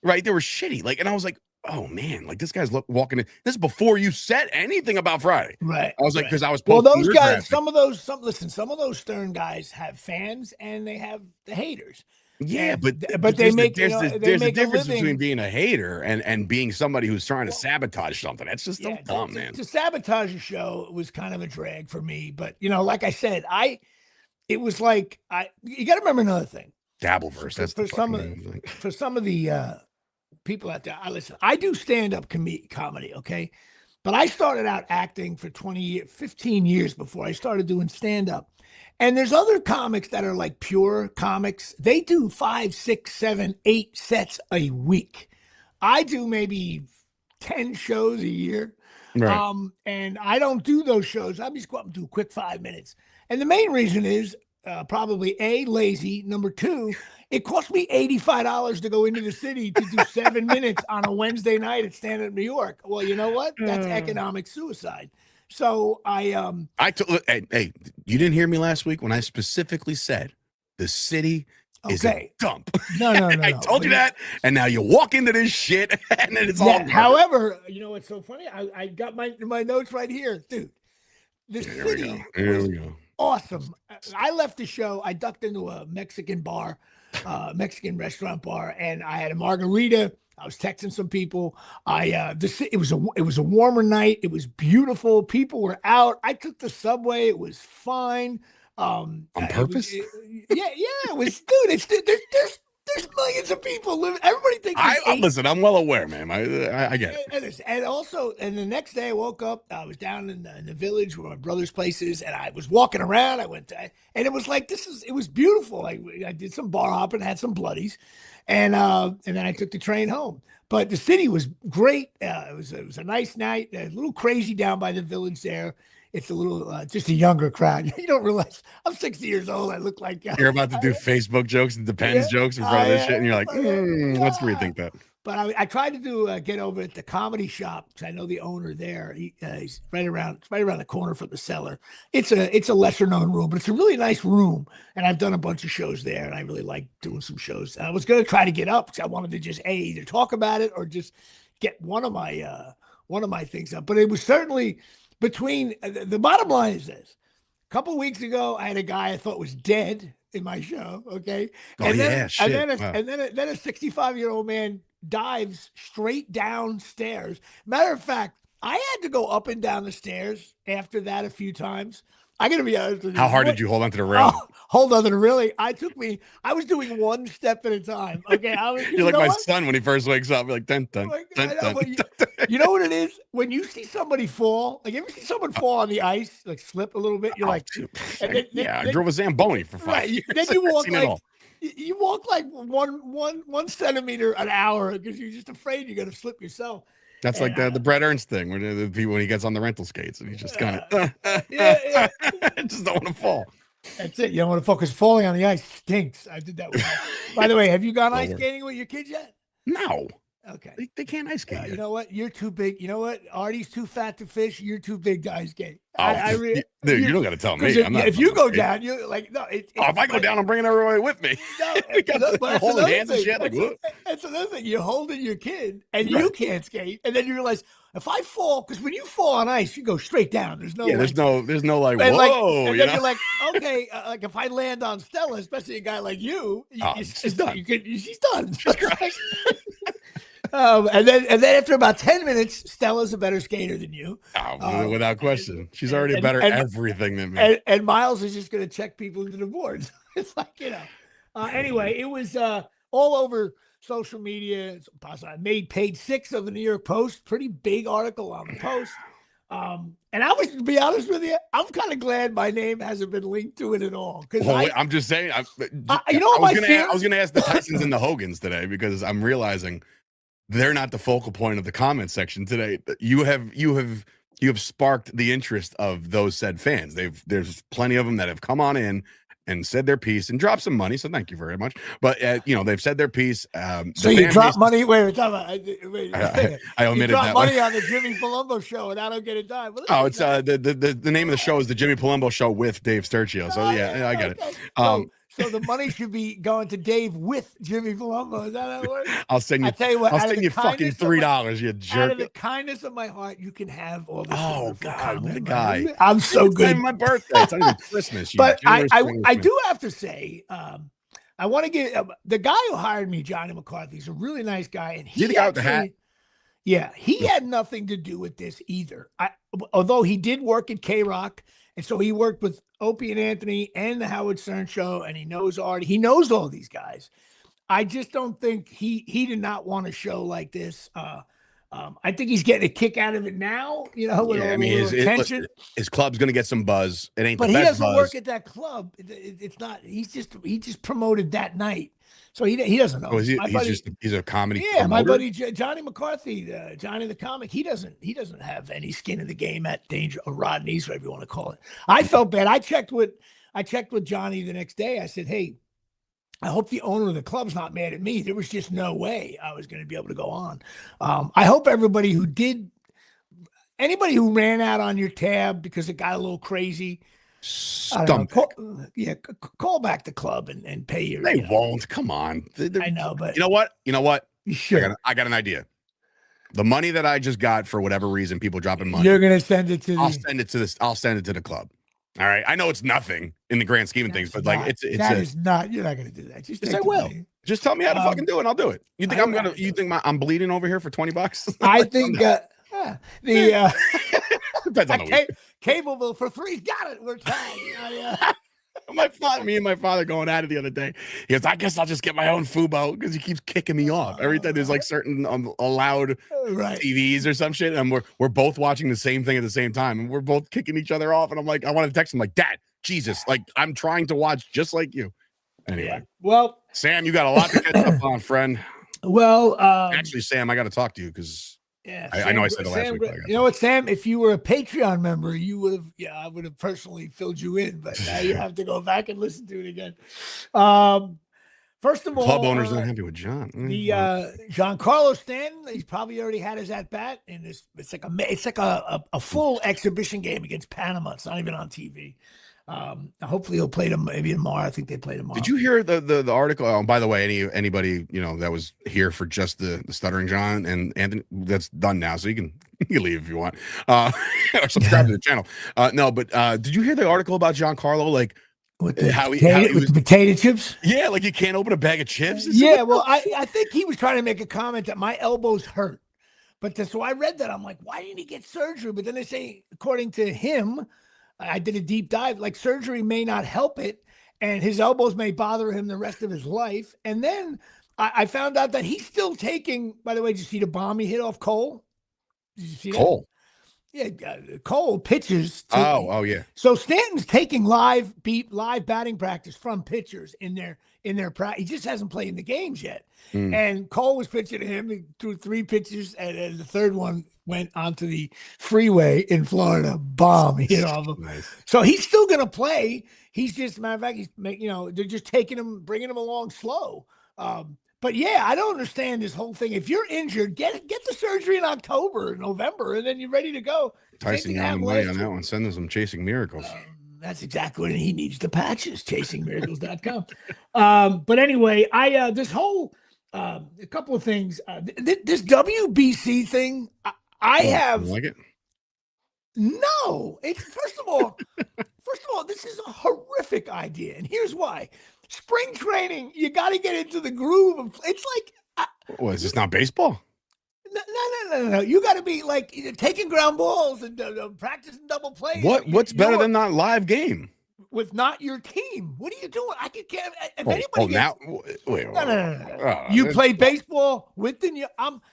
right? They were shitty. Like, and I was like, oh man, like this guy's walking in. This is before you said anything about Friday, right? I was like, because I was posting. Well, those guys, some of those Stern guys have fans and they have the haters. Yeah, but they make there's a difference between being a hater and being somebody who's trying to sabotage something. That's just so dumb, man. To sabotage a show was kind of a drag for me, but like I said, it was like you got to remember another thing. Dabbleverse. That's for some of the people out there. I do stand up comedy, okay, but I started out acting for 15 years before I started doing stand up. And there's other comics that are like pure comics. They do 5, 6, 7, 8 sets a week. I do maybe 10 shows a year. Right. And I don't do those shows. I just go up and do a quick 5 minutes. And the main reason is probably A, lazy. Number 2, it cost me $85 to go into the city to do 7 minutes on a Wednesday night at Stand Up New York. Well, you know what? That's economic suicide. So hey, you didn't hear me last week when I specifically said the city is a dump. No. I told you that, and now you walk into this shit, and then it's all. However, what's so funny? I got my notes right here, dude. The city was awesome. I left the show. I ducked into a Mexican bar, Mexican restaurant bar, and I had a margarita. I was texting some people. It was a warmer night. It was beautiful. People were out. I took the subway. It was fine. On purpose? It was, dude. There's millions of people living. Everybody thinks. Listen, I'm well aware, man. I get it. And the next day I woke up. I was down in the village where my brother's place is, and I was walking around. And it was like it was beautiful. I did some bar hopping, had some bloodies. And then I took the train home. But the city was great. It was a nice night. A little crazy down by the village there. it's a little just a younger crowd. You don't realize I'm 60 years old. I look like You're about to do Facebook jokes and Depends jokes in front of this shit, and you're like, let's rethink that. But I tried to do get over at the comedy shop because I know the owner there. He's right around the corner from the cellar. It's a lesser known room, but it's a really nice room. And I've done a bunch of shows there, and I really like doing some shows. I was going to try to get up because I wanted to just either talk about it or just get one of my things up. But it was certainly between the bottom line is this. A couple of weeks ago, I had a guy I thought was dead in my show. Okay. And then a 65-year-old man dives straight downstairs. Matter of fact, I had to go up and down the stairs after that a few times. I got to be honest with you. How hard did you hold onto the rail? Hold on to the railing. I was doing one step at a time. Okay. You're like my son when he first wakes up. You're like, dun, dun, dun, dun. You know what it is? When you see somebody fall, like, you ever see someone fall on the ice, like slip a little bit, you're like, I drove a Zamboni for 5 years. Then you walk like, you walk like one centimeter an hour because you're just afraid you're going to slip yourself. That's like the Brett Ernst thing when he gets on the rental skates and he's just kind of just don't want to fall. That's it. You don't want to fall because falling on the ice stinks. I did that with By the way, have you gone ice skating with your kids yet? No. Okay. They can't ice skate. You know what? You're too big. You know what? Artie's too fat to fish. You're too big to ice skate. Dude, you don't got to tell me. If you go down, you're like, no. If I go down, I'm bringing everybody with me. No, we got holding hands and shit. That's another thing. You're holding your kid, and you can't skate, and then you realize if I fall, because when you fall on ice, you go straight down. There's no. Yeah, there's no like whoa. And then you're like, okay, like if I land on Stella, especially a guy like you, she's done. She's done. And then after about 10 minutes, Stella's a better skater than you. Without question. She's already better at everything than me. And Miles is just going to check people into the boards. It's like, anyway, it was all over social media. I made page 6 of the New York Post. Pretty big article on the Post. And I was, to be honest with you, I'm kind of glad my name hasn't been linked to it at all. Because I'm just saying, I was going to ask the Tysons and the Hogans today because I'm realizing they're not the focal point of the comment section today. You have sparked the interest of those said fans. There's plenty of them that have come on in and said their piece and dropped some money. So thank you very much. But they've said their piece. So you drop money? Wait, I omitted that money on the Jimmy Palumbo show, and I don't get a dime. Well, it's the name of the show is the Jimmy Palumbo Show with Dave Sturchio. So yeah, I get it. So the money should be going to Dave with Jimmy Palumbo. Is that how it works? I'll send you. Tell you what, I'll send you fucking $3. You jerk. Out of the kindness of my heart, you can have all this. Oh God, what a guy! I'm so good. It's my birthday. It's not even Christmas. But I do have to say, I want to give the guy who hired me, Johnny McCarthy. He's a really nice guy, and the guy with the hat. Yeah, he had nothing to do with this either. Although he did work at K-Rock. And so he worked with Opie and Anthony and the Howard Stern Show, and he knows Artie. He knows all these guys. I just don't think he did not want a show like this. I think he's getting a kick out of it now. With all the attention. His club's going to get some buzz. It ain't, but the best he doesn't buzz. work at that club. It's not. He just promoted that night. So he doesn't know. He's a comedy. Yeah, promoter? My buddy Johnny McCarthy, Johnny the comic. He doesn't have any skin in the game at Danger or Rodney's, whatever you want to call it. I felt bad. I checked with Johnny the next day. I said, hey, I hope the owner of the club's not mad at me. There was just no way I was going to be able to go on. I hope anybody who ran out on your tab because it got a little crazy. Call back the club and pay your. They won't. Come on. I know, but you know what? You should. I got an idea. The money that I just got for whatever reason, people dropping money. You're gonna send it to. I'll send it to the club. All right. I know it's nothing in the grand scheme of things, but like it's not. You're not gonna do that. Just I will. Just tell me how to fucking do it. And I'll do it. You think You think I'm bleeding over here for $20? I think depends on the week. Cable bill for $3. Got it. We're tied. Me and my father going at it the other day. He goes, I guess I'll just get my own Fubo because he keeps kicking me off. Every time there's like certain allowed TVs or some shit. And we're both watching the same thing at the same time. And we're both kicking each other off. And I'm like, I want to text him like, Dad, Jesus, like I'm trying to watch just like you. Anyway. Yeah. Well, Sam, you got a lot to catch up on, friend. Well, actually, Sam, I got to talk to you because Yeah, I know I said it last week. But I got you know what, Sam? If you were a Patreon member, you would have. Yeah, I would have personally filled you in, but now you have to go back and listen to it again. First of all, club owner's not happy with John. The Giancarlo Stanton, he's probably already had his at bat in this. It's like a full exhibition game against Panama. It's not even on TV. Hopefully he'll play them maybe tomorrow. I think they play tomorrow. Did you hear the article? Oh, by the way, anybody that was here for just the Stuttering John and Anthony, that's done now, so you can leave if you want, or subscribe to the channel. No, but did you hear the article about Giancarlo? Like with the potato chips? Yeah, like you can't open a bag of chips. Yeah, well, I think he was trying to make a comment that my elbows hurt, but so I read that. I'm like, why didn't he get surgery? But then they say, according to him. I did a deep dive, like surgery may not help it, and his elbows may bother him the rest of his life. And then I found out that he's still taking, by the way, did you see the bomb he hit off Cole? Did you see Cole? That? Yeah, Cole pitches. Oh, yeah. So Stanton's taking live batting practice from pitchers in their practice. He just hasn't played in the games yet. And Cole was pitching to him. He threw 3 pitches, and the third one went onto the freeway in Florida. Bomb hit off him. Nice. So he's still going to play. He's just, matter of fact, they're just taking him, bringing him along slow. But yeah, I don't understand this whole thing. If you're injured, get the surgery in October, November, and then you're ready to go. Tyson, you're on the money on that one. Send us some Chasing Miracles. That's exactly what he needs. The patches, chasingmiracles.com. But anyway, this whole a couple of things. This WBC thing, I have like it. No, it's first of all, this is a horrific idea, and here's why. Spring training, you got to get into the groove of. It's like, is this not baseball? No. You got to be like taking ground balls and practicing double plays. What's better than that live game? With not your team. What are you doing? I could get if anybody. Wait. No. You play baseball with the.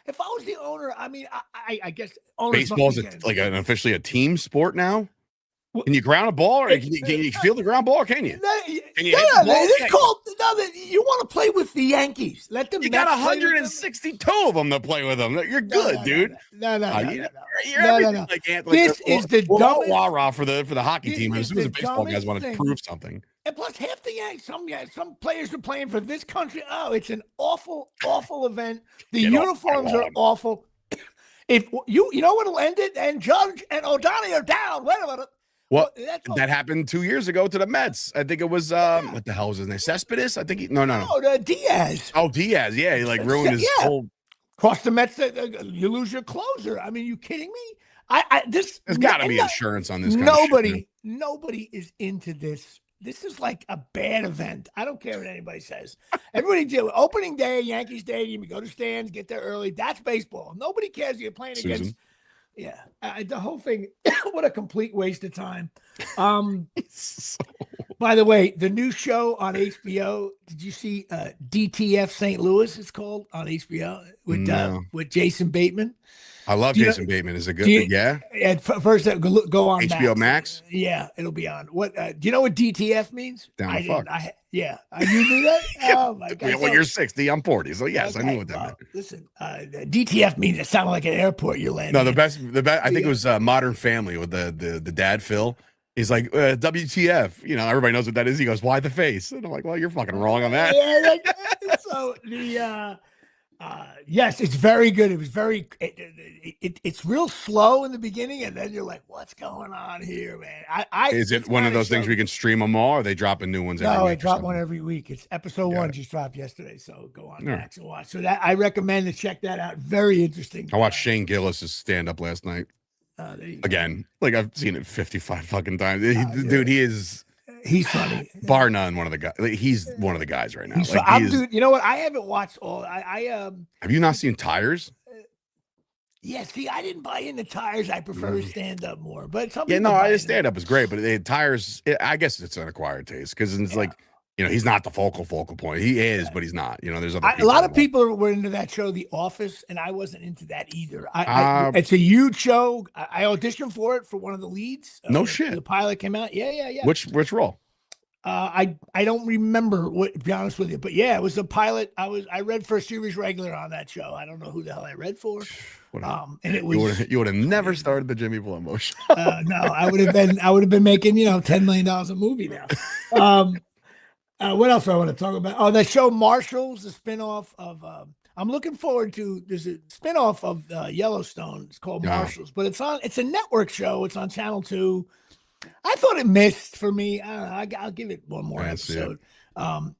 If I was the owner, I mean, I guess baseball's like officially a team sport now. Can you ground a ball, or can you field the ground ball? Can you? Can you? It's called. You want to play with the Yankees? Let them. You got 162 of them to play with them. You're good, dude. No. Like this is the dumbest. Rah for the hockey team. As soon as the baseball guys want to prove something. And plus, half the Yankees, some players are playing for this country. Oh, it's an awful event. The uniforms are awful. If you know what'll end it, and Judge and O'Donnell are down. Wait a minute. Well, that happened 2 years ago to the Mets. I think it was what the hell was his name? Cespedes? I think no, Diaz. Oh, Diaz. Yeah, he like ruined his whole. Cost the Mets. You lose your closer. I mean, you kidding me? There's got to be insurance on this. Nobody is into this. This is like a bad event. I don't care what anybody says. Everybody do opening day, Yankee Stadium. You go to stands, get there early. That's baseball. Nobody cares. You're playing against. Yeah, the whole thing, what a complete waste of time. By the way, the new show on HBO, did you see DTF St. Louis, it's called, on HBO with Jason Bateman? I love Jason Bateman. Is it good? Yeah. At first, go on HBO Max. Yeah, it'll be on. What do you know what DTF means? Down fuck. You knew that? Oh my god. Well, you're 60, I'm 40, so yes, I knew what that meant. Listen, DTF means it sounded like an airport you landed. No, the best. I think it was Modern Family with the dad Phil. He's like, WTF? Everybody knows what that is. He goes, why the face? And I'm like, well, you're fucking wrong on that. Yeah, so yes, it's very good. It was very, it's real slow in the beginning, and then you're like, what's going on here, man? Is it one of those things where you can stream them all, or are they dropping new ones every week? No, I drop one every week. It's episode 1 just dropped yesterday, so go on Max and watch. So that I recommend to check that out. Very interesting. I watched Shane Gillis's stand-up last night. Again, like I've seen it 55 fucking times. Dude, he is. He's funny, bar none. One of the guys. Like, he's one of the guys right now. Dude, you know what? I haven't watched all. Have you not seen Tires? Yeah, see, I didn't buy into Tires. I prefer stand up more. But stand up is great, but Tires. I guess it's an acquired taste because it's like. He's not the focal point. He is, but he's not. There's other a lot of people were into that show, The Office, and I wasn't into that either. It's a huge show. I auditioned for it for one of the leads. No shit. The pilot came out. Yeah. Which role? I don't remember what, to be honest with you, but yeah, it was a pilot. I read for a series regular on that show. I don't know who the hell I read for. And it was you would have never started the Jimmy Palumbo show. no, I would have been making $10 million a movie now. What else do I want to talk about? Oh, the show Marshals, the spinoff of I'm looking forward to. There's a spinoff of Yellowstone. It's called Marshals, but it's a network show. It's on Channel 2. I thought it missed for me. I don't know. I'll give it one more episode.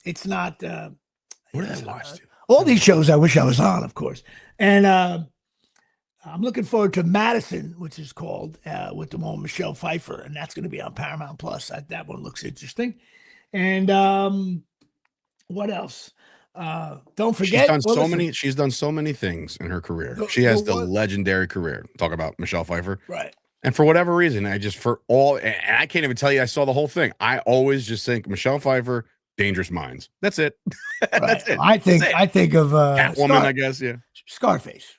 It's not. What did I watch? All these shows I wish I was on, of course. And I'm looking forward to Madison, which is called with the one Michelle Pfeiffer, and that's going to be on Paramount Plus. That one looks interesting. And what else? Don't forget, she's done so many things in her career. She has the legendary career. Talk about Michelle Pfeiffer, right? And for whatever reason, and I can't even tell you I saw the whole thing. I always just think Michelle Pfeiffer, Dangerous Minds. That's it. That's it. I think of Catwoman, I guess. Yeah, Scarface.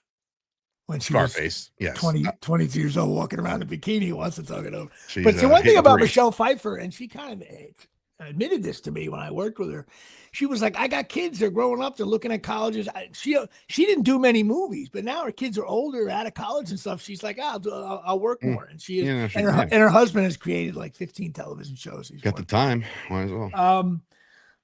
When she was yes, 22 years old, walking around in a bikini, wants to talk it over. But the one thing about Michelle Pfeiffer, and she kind of admitted this to me when I worked with her. She was like, I got kids, they're growing up, they're looking at colleges. She didn't do many movies, but now her kids are older, out of college and stuff. She's like, I'll work more. And she is, and her husband has created like 15 television shows. He's got the time, might as well.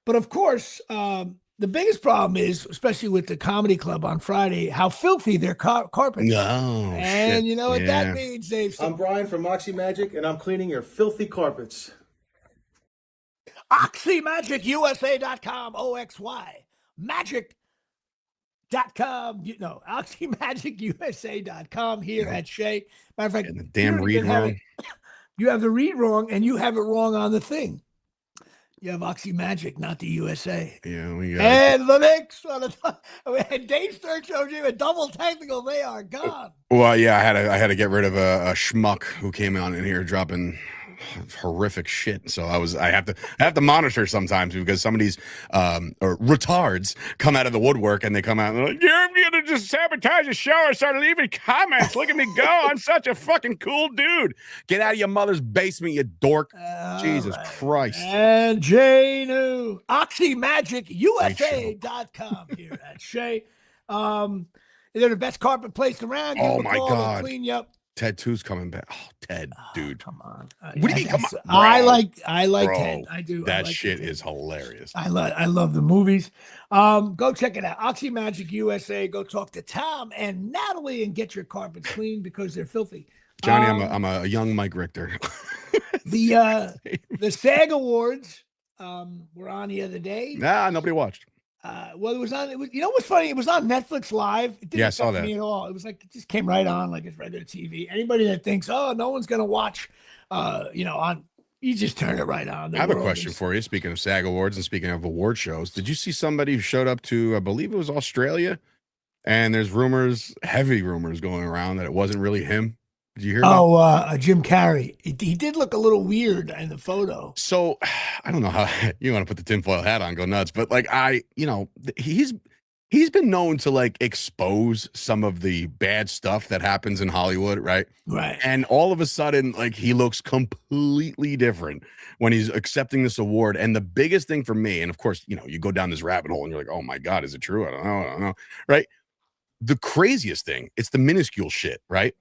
But of course, the biggest problem is, especially with the comedy club on Friday, how filthy their carpets. No, and you know what that means, Dave. I'm Brian from Oxy Magic, and I'm cleaning your filthy carpets. OxyMagicUSA.com, OXY. Magic.com, OxyMagicUSA.com here at Shea. Matter of fact, the damn read wrong. You have the read wrong, and you have it wrong on the thing. You have Oxy Magic, not the USA. Yeah, we got and the Knicks on and Dave Stern shows you a double technical. They are gone. Well, yeah, I had to get rid of a schmuck who came on in here dropping horrific shit. So I have to monitor sometimes because some of these retards come out of the woodwork and they come out and they're like, you're gonna just sabotage the show or start leaving comments. Look at me go. I'm such a fucking cool dude. Get out of your mother's basement, you dork. Jesus Christ. And Jay New, OxyMagicUSA.com here at Shea. They're the best carpet place around. Oh my God. Clean you up. Ted 2's coming back. Oh, Ted, dude. Come on. What do you mean, come on? I like Ted. I do. That shit is hilarious. I love the movies. Go check it out. Oxy Magic USA. Go talk to Tom and Natalie and get your carpets clean because they're filthy. Johnny, I'm a young Mike Richter. The SAG Awards were on the other day. Nah, nobody watched. Well, it was you know what's funny? It was on Netflix Live. It didn't I saw that. me at all. It was like, it just came right on like it's regular TV. Anybody that thinks, oh, no one's going to watch, you just turn it right on. I have a question for you. Speaking of SAG Awards and speaking of award shows, did you see somebody who showed up to, I believe it was Australia, and there's heavy rumors going around that it wasn't really him? Did you hear about Jim Carrey. He did look a little weird in the photo. So I don't know how you want to put the tinfoil hat on, go nuts, but like he's been known to like expose some of the bad stuff that happens in Hollywood, right? Right. And all of a sudden, like he looks completely different when he's accepting this award. And the biggest thing for me, and of course, you go down this rabbit hole and you're like, oh my God, is it true? I don't know. Right. The craziest thing, it's the minuscule shit, right?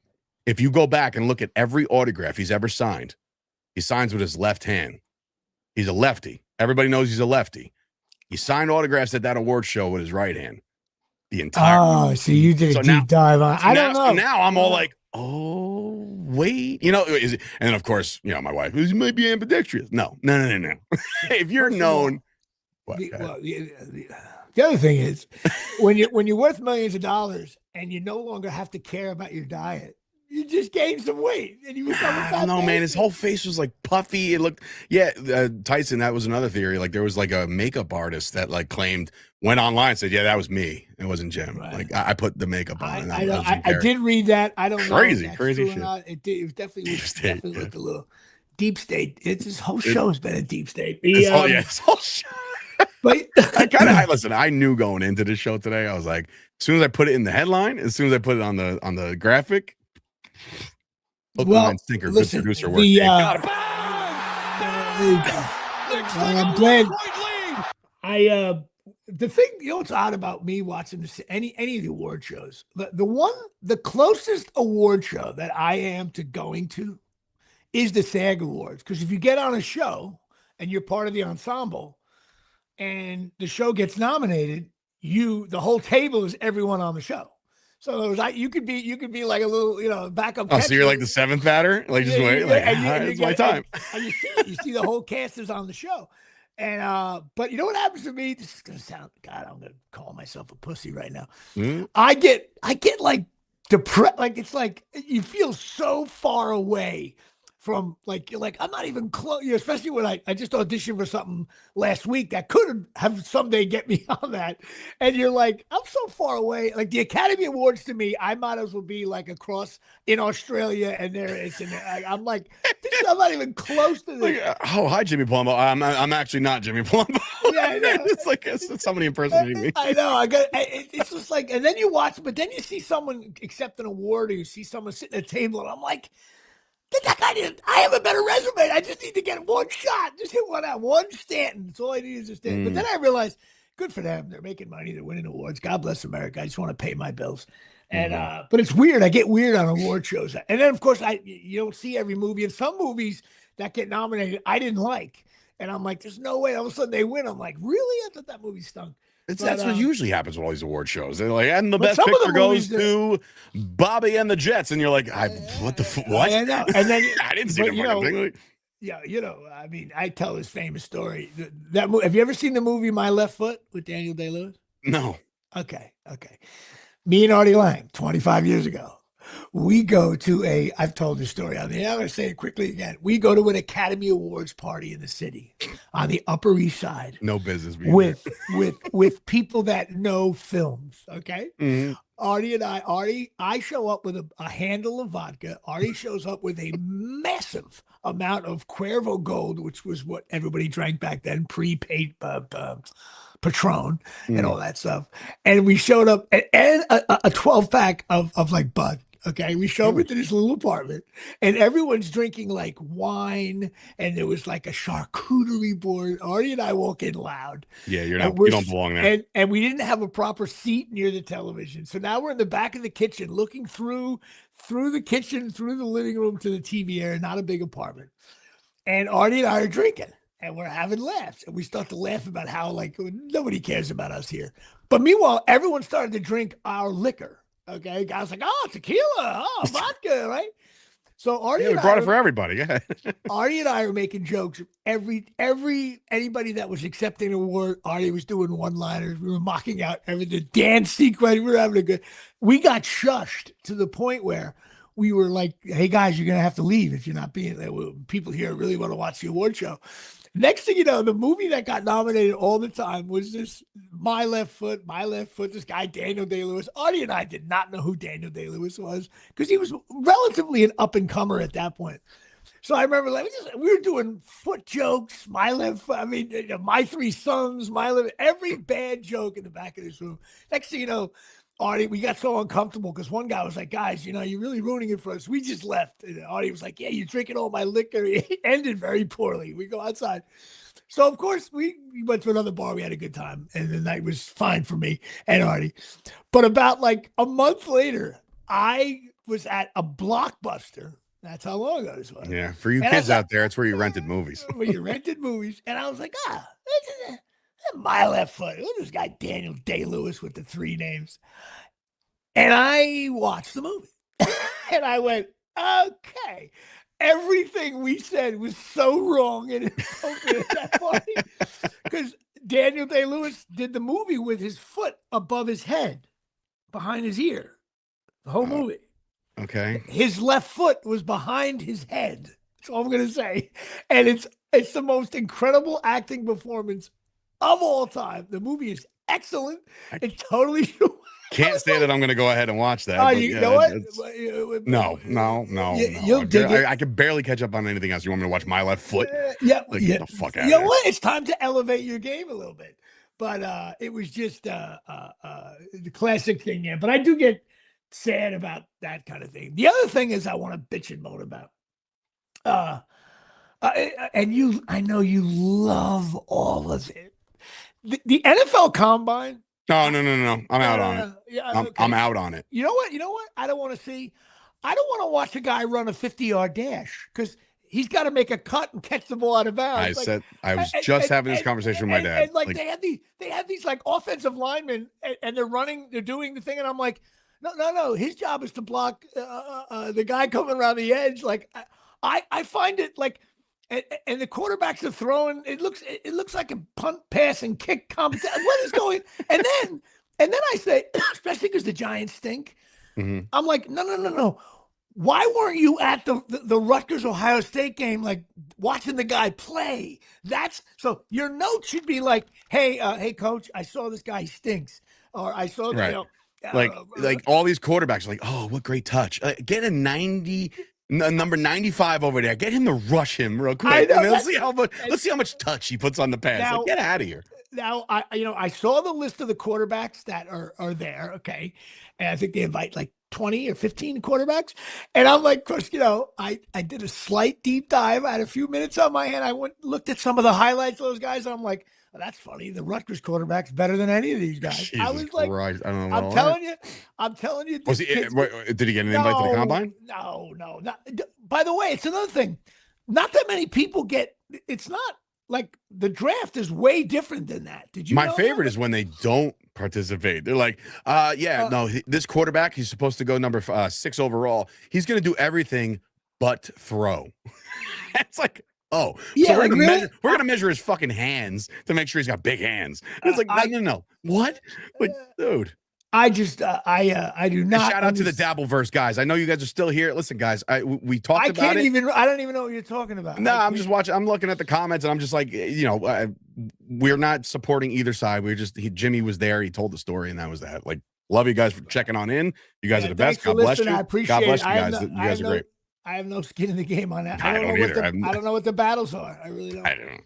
If you go back and look at every autograph he's ever signed, he signs with his left hand. He's a lefty. Everybody knows he's a lefty. He signed autographs at that award show with his right hand. The entire. Oh, so you did a deep dive on. I don't know. So now I'm all like, oh, wait. And then of course, my wife, he might be ambidextrous. No. If you're known. The other thing is, when you're worth millions of dollars and you no longer have to care about your diet, you just gained some weight and you become a fat no, man. His whole face was like puffy. It looked, Tyson, that was another theory. Like there was like a makeup artist that like went online and said, yeah, that was me. It wasn't Jim. Right. Like I put the makeup on. I did read that. I don't know. Crazy shit. It was definitely looked a little deep state. This whole show has been a deep state. This whole show. But listen, I knew going into the show today, I was like, as soon as I put it in the headline, as soon as I put it on the graphic, listen, good producer work. there you go. I'm glad. The thing, what's odd about me watching this, any of the award shows, the closest award show that I am to going to is the SAG Awards. Because if you get on a show and you're part of the ensemble and the show gets nominated, the whole table is everyone on the show. So you could be like a little, backup. Oh, so you're like the seventh batter? Like, just wait. Like, it's my time. And you see the whole cast is on the show. And but you know what happens to me? This is gonna sound, God, I'm gonna call myself a pussy right now. I get like depressed. Like, it's like you feel so far away from, like, you're like, I'm not even close. Especially when I just auditioned for something last week that could have someday get me on that. And you're like, I'm so far away. Like, the Academy Awards to me, I might as well be like across in Australia, and there it's in there. I'm like, I'm not even close to this. Like, hi, Jimmy Palumbo. I'm actually not Jimmy Palumbo. Yeah, I know. It's like it's somebody impersonating me. I know. It's just like, and then you watch, but then you see someone accept an award, or you see someone sitting at a table, and I'm like, that guy didn't. I have a better resume. I just need to get one shot. Just hit one out. One Stanton. That's all I need is a Stanton. But then I realized, good for them. They're making money. They're winning awards. God bless America. I just want to pay my bills. And but it's weird. I get weird on award shows. And then, of course, you don't see every movie. And some movies that get nominated, I didn't like. And I'm like, there's no way. All of a sudden they win. I'm like, really? I thought that movie stunk. That's what usually happens with all these award shows. They're like, and the best picture goes to Bobby and the Jets, and you're like, what? I know. And then I didn't see the fucking thing. Yeah, I mean, I tell this famous story. That have you ever seen the movie My Left Foot with Daniel Day-Lewis? No. Okay. Me and Artie Lang, 25 years ago, we go to I've told this story on the air. I'm going to say it quickly again. We go to an Academy Awards party in the city on the Upper East Side. No business being with people that know films. Okay. Mm-hmm. I show up with a handle of vodka. Artie shows up with a massive amount of Cuervo Gold, which was what everybody drank back then, prepaid Patron and all that stuff. And we showed up and a 12-pack of like Bud. Okay, we show up into this little apartment, and everyone's drinking like wine, and there was like a charcuterie board. Artie and I walk in loud. Yeah, you don't belong there. And we didn't have a proper seat near the television, so now we're in the back of the kitchen, looking through the kitchen, through the living room to the TV area. Not a big apartment, and Artie and I are drinking, and we're having laughs, and we start to laugh about how, like, nobody cares about us here. But meanwhile, everyone started to drink our liquor. Okay, guys like, oh, tequila, vodka, right? So Artie and we brought it for everybody. Yeah. Artie and I are making jokes. Anybody that was accepting an award, Artie was doing one-liners. We were mocking out everything. Dance sequence. We were having a good. We got shushed to the point where we were like, "Hey guys, you're gonna have to leave if you're not being. People here really want to watch the award show." Next thing you know, the movie that got nominated all the time was this My Left Foot, this guy, Daniel Day-Lewis. Artie and I did not know who Daniel Day-Lewis was because he was relatively an up-and-comer at that point. So I remember we were doing foot jokes, my left foot, I mean, my three sons, every bad joke in the back of this room. Next thing you know, Artie, we got so uncomfortable because one guy was like, guys, you're really ruining it for us. We just left. And Artie was like, yeah, you're drinking all my liquor. It ended very poorly. We go outside. So, of course, we went to another bar. We had a good time. And the night was fine for me and Artie. But about like a month later, I was at a Blockbuster. That's how long ago this was. Yeah. For you kids out there, it's where you rented movies. Where you rented movies. And I was like, My Left Foot. Look at this guy, Daniel Day-Lewis, with the three names. And I watched the movie. And I went, okay. Everything we said was so wrong and inappropriate at that party. Because Daniel Day-Lewis did the movie with his foot above his head, behind his ear. The whole movie. Okay. His left foot was behind his head. That's all I'm going to say. And it's the most incredible acting performance of all time. The movie is excellent. It totally can't say that I'm going to go ahead and watch that. Oh, you know what? No. You'll dig it. I can barely catch up on anything else. You want me to watch My Left Foot? Yeah. Get the fuck out of You know here. what? It's time to elevate your game a little bit. But it was just the classic thing. Yeah. But I do get sad about that kind of thing. The other thing is I want to bitch and moan about. And I know you love all of it. The NFL Combine. No. I'm out on it. Yeah, I'm out on it. You know what? I don't want to see. I don't want to watch a guy run a 50-yard dash because he's got to make a cut and catch the ball out of bounds. I was just having this conversation with my dad. And like they have these like offensive linemen and they're doing the thing, and I'm like, no. His job is to block the guy coming around the edge. Like I find it like. And the quarterbacks are throwing. It looks like a punt, pass, and kick competition. What is going? And then I say, especially because the Giants stink. Mm-hmm. I'm like, no. Why weren't you at the Rutgers Ohio State game, like watching the guy play? So your note should be like, hey, coach, I saw this guy, he stinks, or I saw right. Like all these quarterbacks are like, oh, what great touch! Get a number 95 over there. Get him to rush him real quick. And let's see how much touch he puts on the pass. Now, like, get out of here. Now I saw the list of the quarterbacks that are there. Okay, and I think they invite like 20 or 15 quarterbacks. And I'm like, of course, I did a slight deep dive. I had a few minutes on my hand. I looked at some of the highlights of those guys. And I'm like, well, that's funny. The Rutgers quarterback's better than any of these guys. Jesus I was like, Christ. I don't know. I'm telling you. Was he, did he get an invite to the combine? No. By the way, it's another thing. Not that many people it's not like the draft is way different than that. Did you My know favorite that? is when they don't participate. They're like, this quarterback, he's supposed to go number 6 overall. He's going to do everything but throw. It's like, oh, yeah, so we're gonna measure his fucking hands to make sure he's got big hands. And it's like, no. What? Like, dude. I just I do not. Shout out to the Dabbleverse guys. I know you guys are still here. Listen, guys, we talked about it. I don't even know what you're talking about. No, I'm just watching. I'm looking at the comments, and I'm just like, we're not supporting either side. Jimmy was there. He told the story, and that was that. Like, love you guys for checking on in. You guys are the best. God bless you. I appreciate God bless it. you guys. You guys are great. I have no skin in the game on that. I don't either. I don't know what the battles are. I really don't. I don't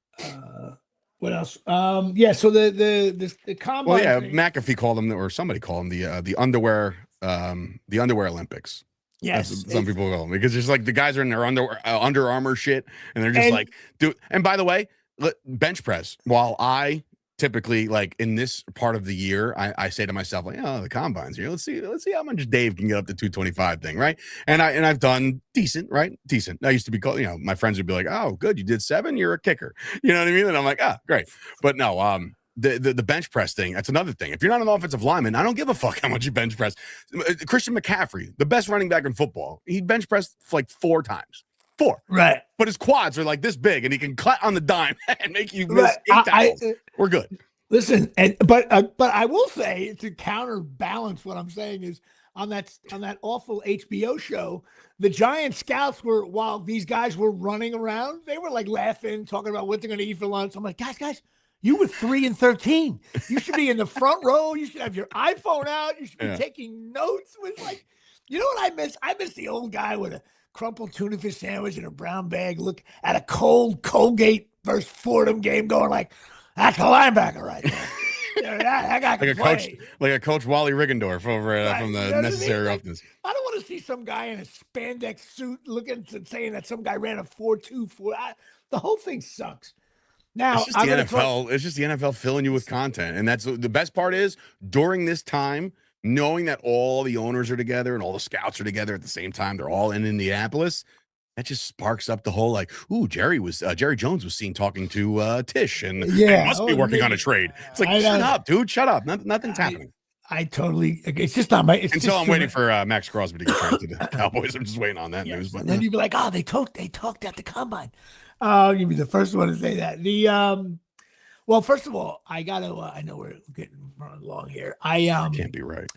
know. What else? So the combine. Well, yeah, McAfee called them, or somebody called them the underwear Olympics. Yes, some people call them, because it's like the guys are in their Under Armour shit, and they're just And by the way, bench press. While I typically, like, in this part of the year, I say to myself, like, the combine's here. Let's see how much Dave can get up to 225 thing, right? And I've done decent, right? Decent. I used to be called, my friends would be like, oh, good, you did 7, you're a kicker. You know what I mean? And I'm like, great. But no, the bench press thing, that's another thing. If you're not an offensive lineman, I don't give a fuck how much you bench press. Christian McCaffrey, the best running back in football, he bench pressed like 4 times. 4. Right. But his quads are like this big, and he can cut on the dime and make you miss 8 tackles. We're good. Listen, but I will say, to counterbalance what I'm saying, is on that awful HBO show, the Giant scouts were, while these guys were running around, they were like laughing, talking about what they're going to eat for lunch. I'm like, guys, you were 3 and 13. You should be in the front row. You should have your iPhone out. You should be taking notes. With like, you know what I miss? I miss the old guy with a crumpled tuna fish sandwich and a brown bag, look at a cold Colgate versus Fordham game, going like, that's a linebacker right there. That guy can play. Like a coach Wally Riggendorf over from the Necessary Roughness. I don't want to see some guy in a spandex suit saying that some guy ran a 4.24. The whole thing sucks. Now it's just the NFL. It's just the NFL filling you with content, and that's the best part. Is during this time, knowing that all the owners are together and all the scouts are together at the same time, they're all in Indianapolis. That just sparks up the whole, like, ooh, Jerry Jones was seen talking to Tish, and must be working on a trade. It's like, shut up, dude, shut up. Nothing's happening. I totally. It's just not my. Until I'm waiting for Max Crosby to get traded to the Cowboys. I'm just waiting on that news. But and then you'd be like, they talked at the combine. You'd be the first one to say that. Well, first of all, I gotta. I know we're getting running along here. Can't be right.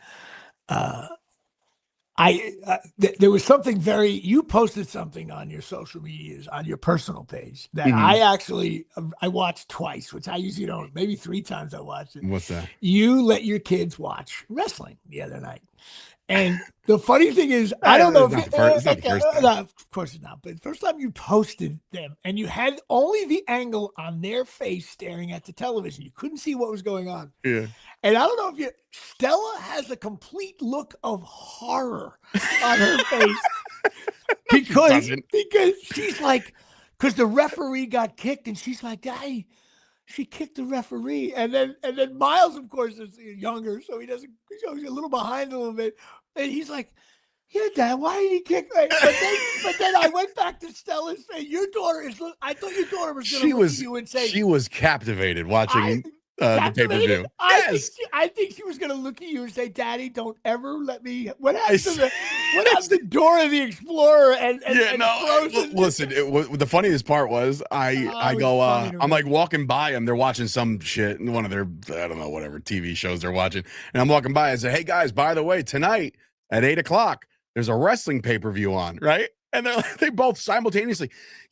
There was something you posted something on your social medias, on your personal page, that I watched twice, which I usually don't. Maybe 3 times I watched it. What's that? You let your kids watch wrestling the other night. And the funny thing is, I don't know if it's not the first time. No, of course it's not. But the first time you posted them, and you had only the angle on their face staring at the television. You couldn't see what was going on. Yeah. And I don't know if Stella has a complete look of horror on her face. because doesn't. she's like, because the referee got kicked, and she's like, Daddy, she kicked the referee, and then Miles, of course, is younger, so he doesn't. He's a little behind a little bit, and he's like, "Yeah, Dad, why did he kick me?" But then I went back to Stella's face. Your daughter is. I thought your daughter was going to look at you and say, she was captivated watching the pay-per-view. I think she was going to look at you and say, "Daddy, don't ever let me." What happened to Dora the Explorer and Frozen? Listen, the funniest part was I go I'm like walking by them. They're watching some shit in one of their, I don't know, whatever TV shows they're watching, and I'm walking by. I say, "Hey guys, by the way, tonight at 8:00, there's a wrestling pay-per-view on, right?" And they both simultaneously,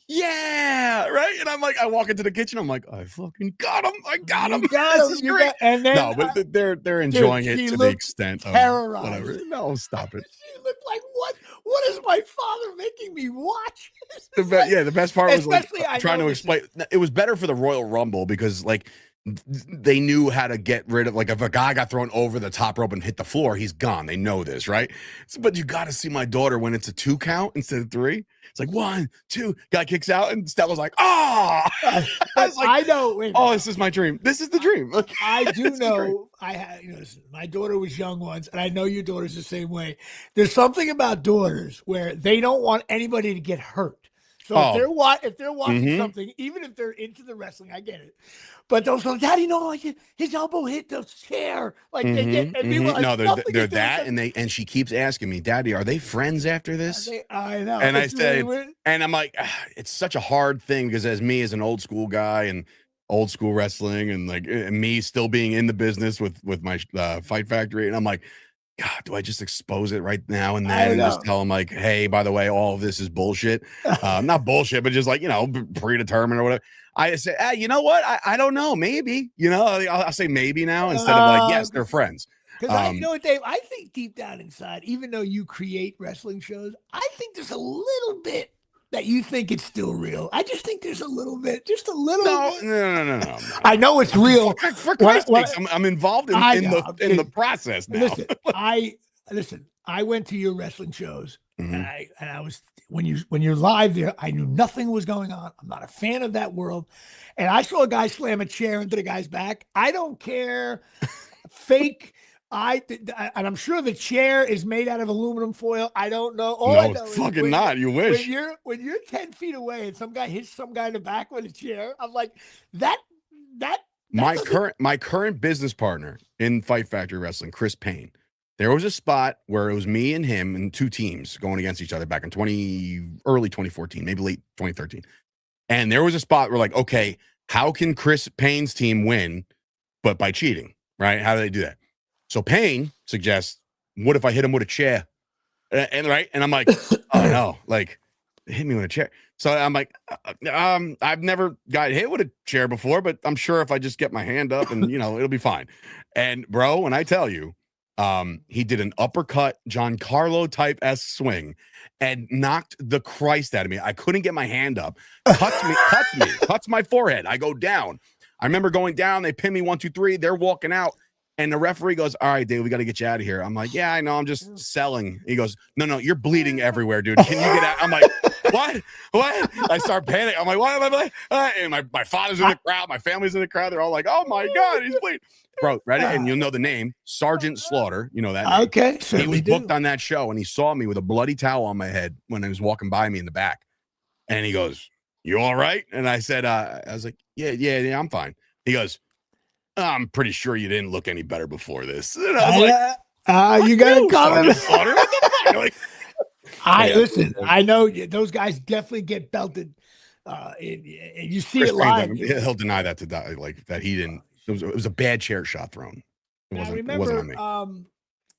yeah, right. And I'm like, I walk into the kitchen. I'm like, I fucking got him. I got him. This is great. And then, no, but they're enjoying it to the extent of whatever. No, stop it. She looked like, what is my father making me watch? The best part was like especially trying to explain. It was better for the Royal Rumble because like they knew how to get rid of, like, if a guy got thrown over the top rope and hit the floor, he's gone. They know this, right? But you got to see my daughter when it's a 2 count instead of 3. It's like 1, 2, guy kicks out, and Stella's like, "Oh!" I was like, I know. Wait, oh, this is my dream. This is the dream. I do know. I had, listen, my daughter was young once, and I know your daughter's the same way. There's something about daughters where they don't want anybody to get hurt. So if they're watching something, even if they're into the wrestling, I get it. But those go, "Daddy, no, like his elbow hit the chair." Like they get, and people, no, they're that, and she keeps asking me, "Daddy, are they friends after this?" I know. And I said, and I'm like, it's such a hard thing because as an old school guy and old school wrestling, and like and me still being in the business with my Fight Factory, and I'm like, God, do I just expose it right now and then and just tell them like, "Hey, by the way, all of this is bullshit." Not bullshit, but just like, predetermined or whatever. I say, you know what? I don't know. Maybe, I'll say maybe now instead of like, yes, they're friends. Because you know what, Dave? I think deep down inside, even though you create wrestling shows, I think there's a little bit that you think it's still real. I just think there's a little bit, just a little bit. No. I know it's real. For Christ's sakes, I'm involved in the process now. Listen, I went to your wrestling shows, and I was, when you're live there, I knew nothing was going on. I'm not a fan of that world. And I saw a guy slam a chair into the guy's back. I don't care. Fake. And I'm sure the chair is made out of aluminum foil. I don't know. All I know it's fucking not. You wish. When you're 10 feet away and some guy hits some guy in the back with a chair, I'm like, that my current business partner in Fight Factory Wrestling, Chris Payne. There was a spot where it was me and him and 2 teams going against each other back in early 2014, maybe late 2013. And there was a spot where like, okay, how can Chris Payne's team win, but by cheating, right? How do they do that? So Payne suggests, what if I hit him with a chair? And I'm like, oh no, like hit me with a chair. So I'm like, I've never got hit with a chair before, but I'm sure if I just get my hand up and it'll be fine. And bro, when I tell you, he did an uppercut Giancarlo type swing and knocked the Christ out of me. I couldn't get my hand up. Cuts my forehead. I go down. I remember going down. They pin me 1, 2, 3. They're walking out. And the referee goes, "All right, Dave, we got to get you out of here." I'm like, "Yeah, I know. I'm just selling." He goes, No, you're bleeding everywhere, dude. Can you get out? I'm like, What? I start panicking. I'm like, "What am I bleeding?" And my father's in the crowd. My family's in the crowd. They're all like, "Oh, my God, he's bleeding." Bro, ready? And you'll know the name, Sergeant Slaughter. You know that name. Okay. He was booked on that show, and he saw me with a bloody towel on my head when he was walking by me in the back. And he goes, "You all right?" And I said, I was like, yeah, I'm fine. He goes, "I'm pretty sure you didn't look any better before this." And I was like, "You got to come." Slaughter. What the fuck? Like, listen. I know those guys definitely get belted. You see Chris it live. He'll deny that to die, like that he didn't. It was a bad chair shot thrown. It wasn't on me.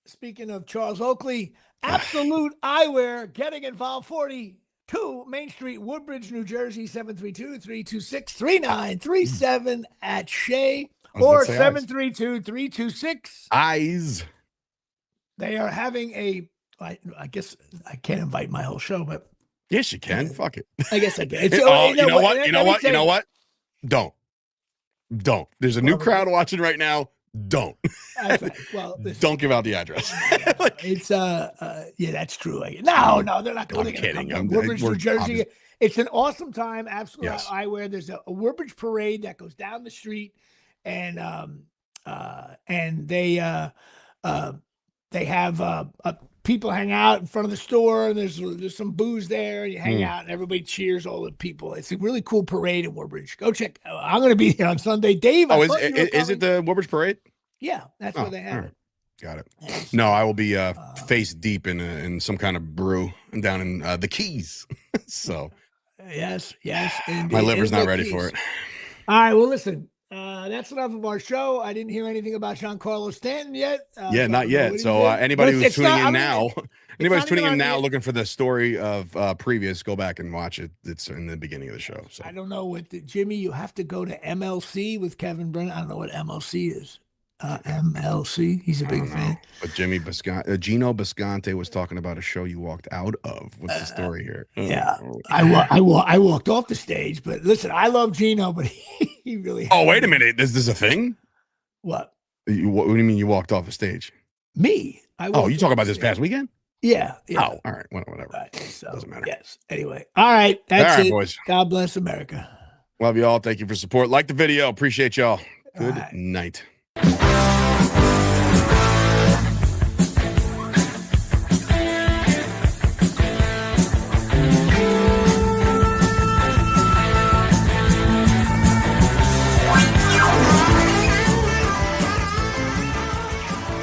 Speaking of Charles Oakley, Absolute Eyewear getting involved. 42 Main Street, Woodbridge, New Jersey, 732-326-3937 at Shea. Or 732-326 eyes. They are having I guess I can't invite my whole show, but yes, you can. Fuck it. I guess I can. You know what? Don't. There's a new crowd watching right now. Don't. That's right. Well, listen, Don't give out the address. it's yeah, that's true. No, they're not going. I'm kidding. Woodbridge, New Jersey. It's an awesome time. Absolutely, Yes. eyewear. There's a Woodbridge parade that goes down the street, and they have people hang out in front of the store. And there's some booze there. And you hang out, and everybody cheers all the people. It's a really cool parade in Woodbridge. Go check. I'm going to be there on Sunday. Dave, Oh, is it the Woodbridge Parade? Yeah, that's where they have right. it. Got it. No, I will be face deep in some kind of brew down in the Keys. So yes, indeed. My liver's not ready for it. All right, well, listen, that's enough of our show. I didn't hear anything about Giancarlo Stanton yet. Yeah, not yet. So anybody who's tuning in now, anybody's tuning in now looking for the story of previous, go back and watch it. It's in the beginning of the show. So I don't know what Jimmy. You have to go to MLC with Kevin Brennan. I don't know what MLC is. MLC. He's a big fan. But Gino Bisconte was talking about a show you walked out of. What's the story here? Yeah, I walked off the stage, but listen, I love Gino, but he really. Oh, wait a minute. Is this a thing? What? What do you mean you walked off the stage? Me? You talk about this past weekend? Yeah. Oh, all right. Whatever. Right, so, doesn't matter. Yes. Anyway. All right. That's it. Boys. God bless America. Love you all. Thank you for support. Like the video. Appreciate y'all. Good night. Bye.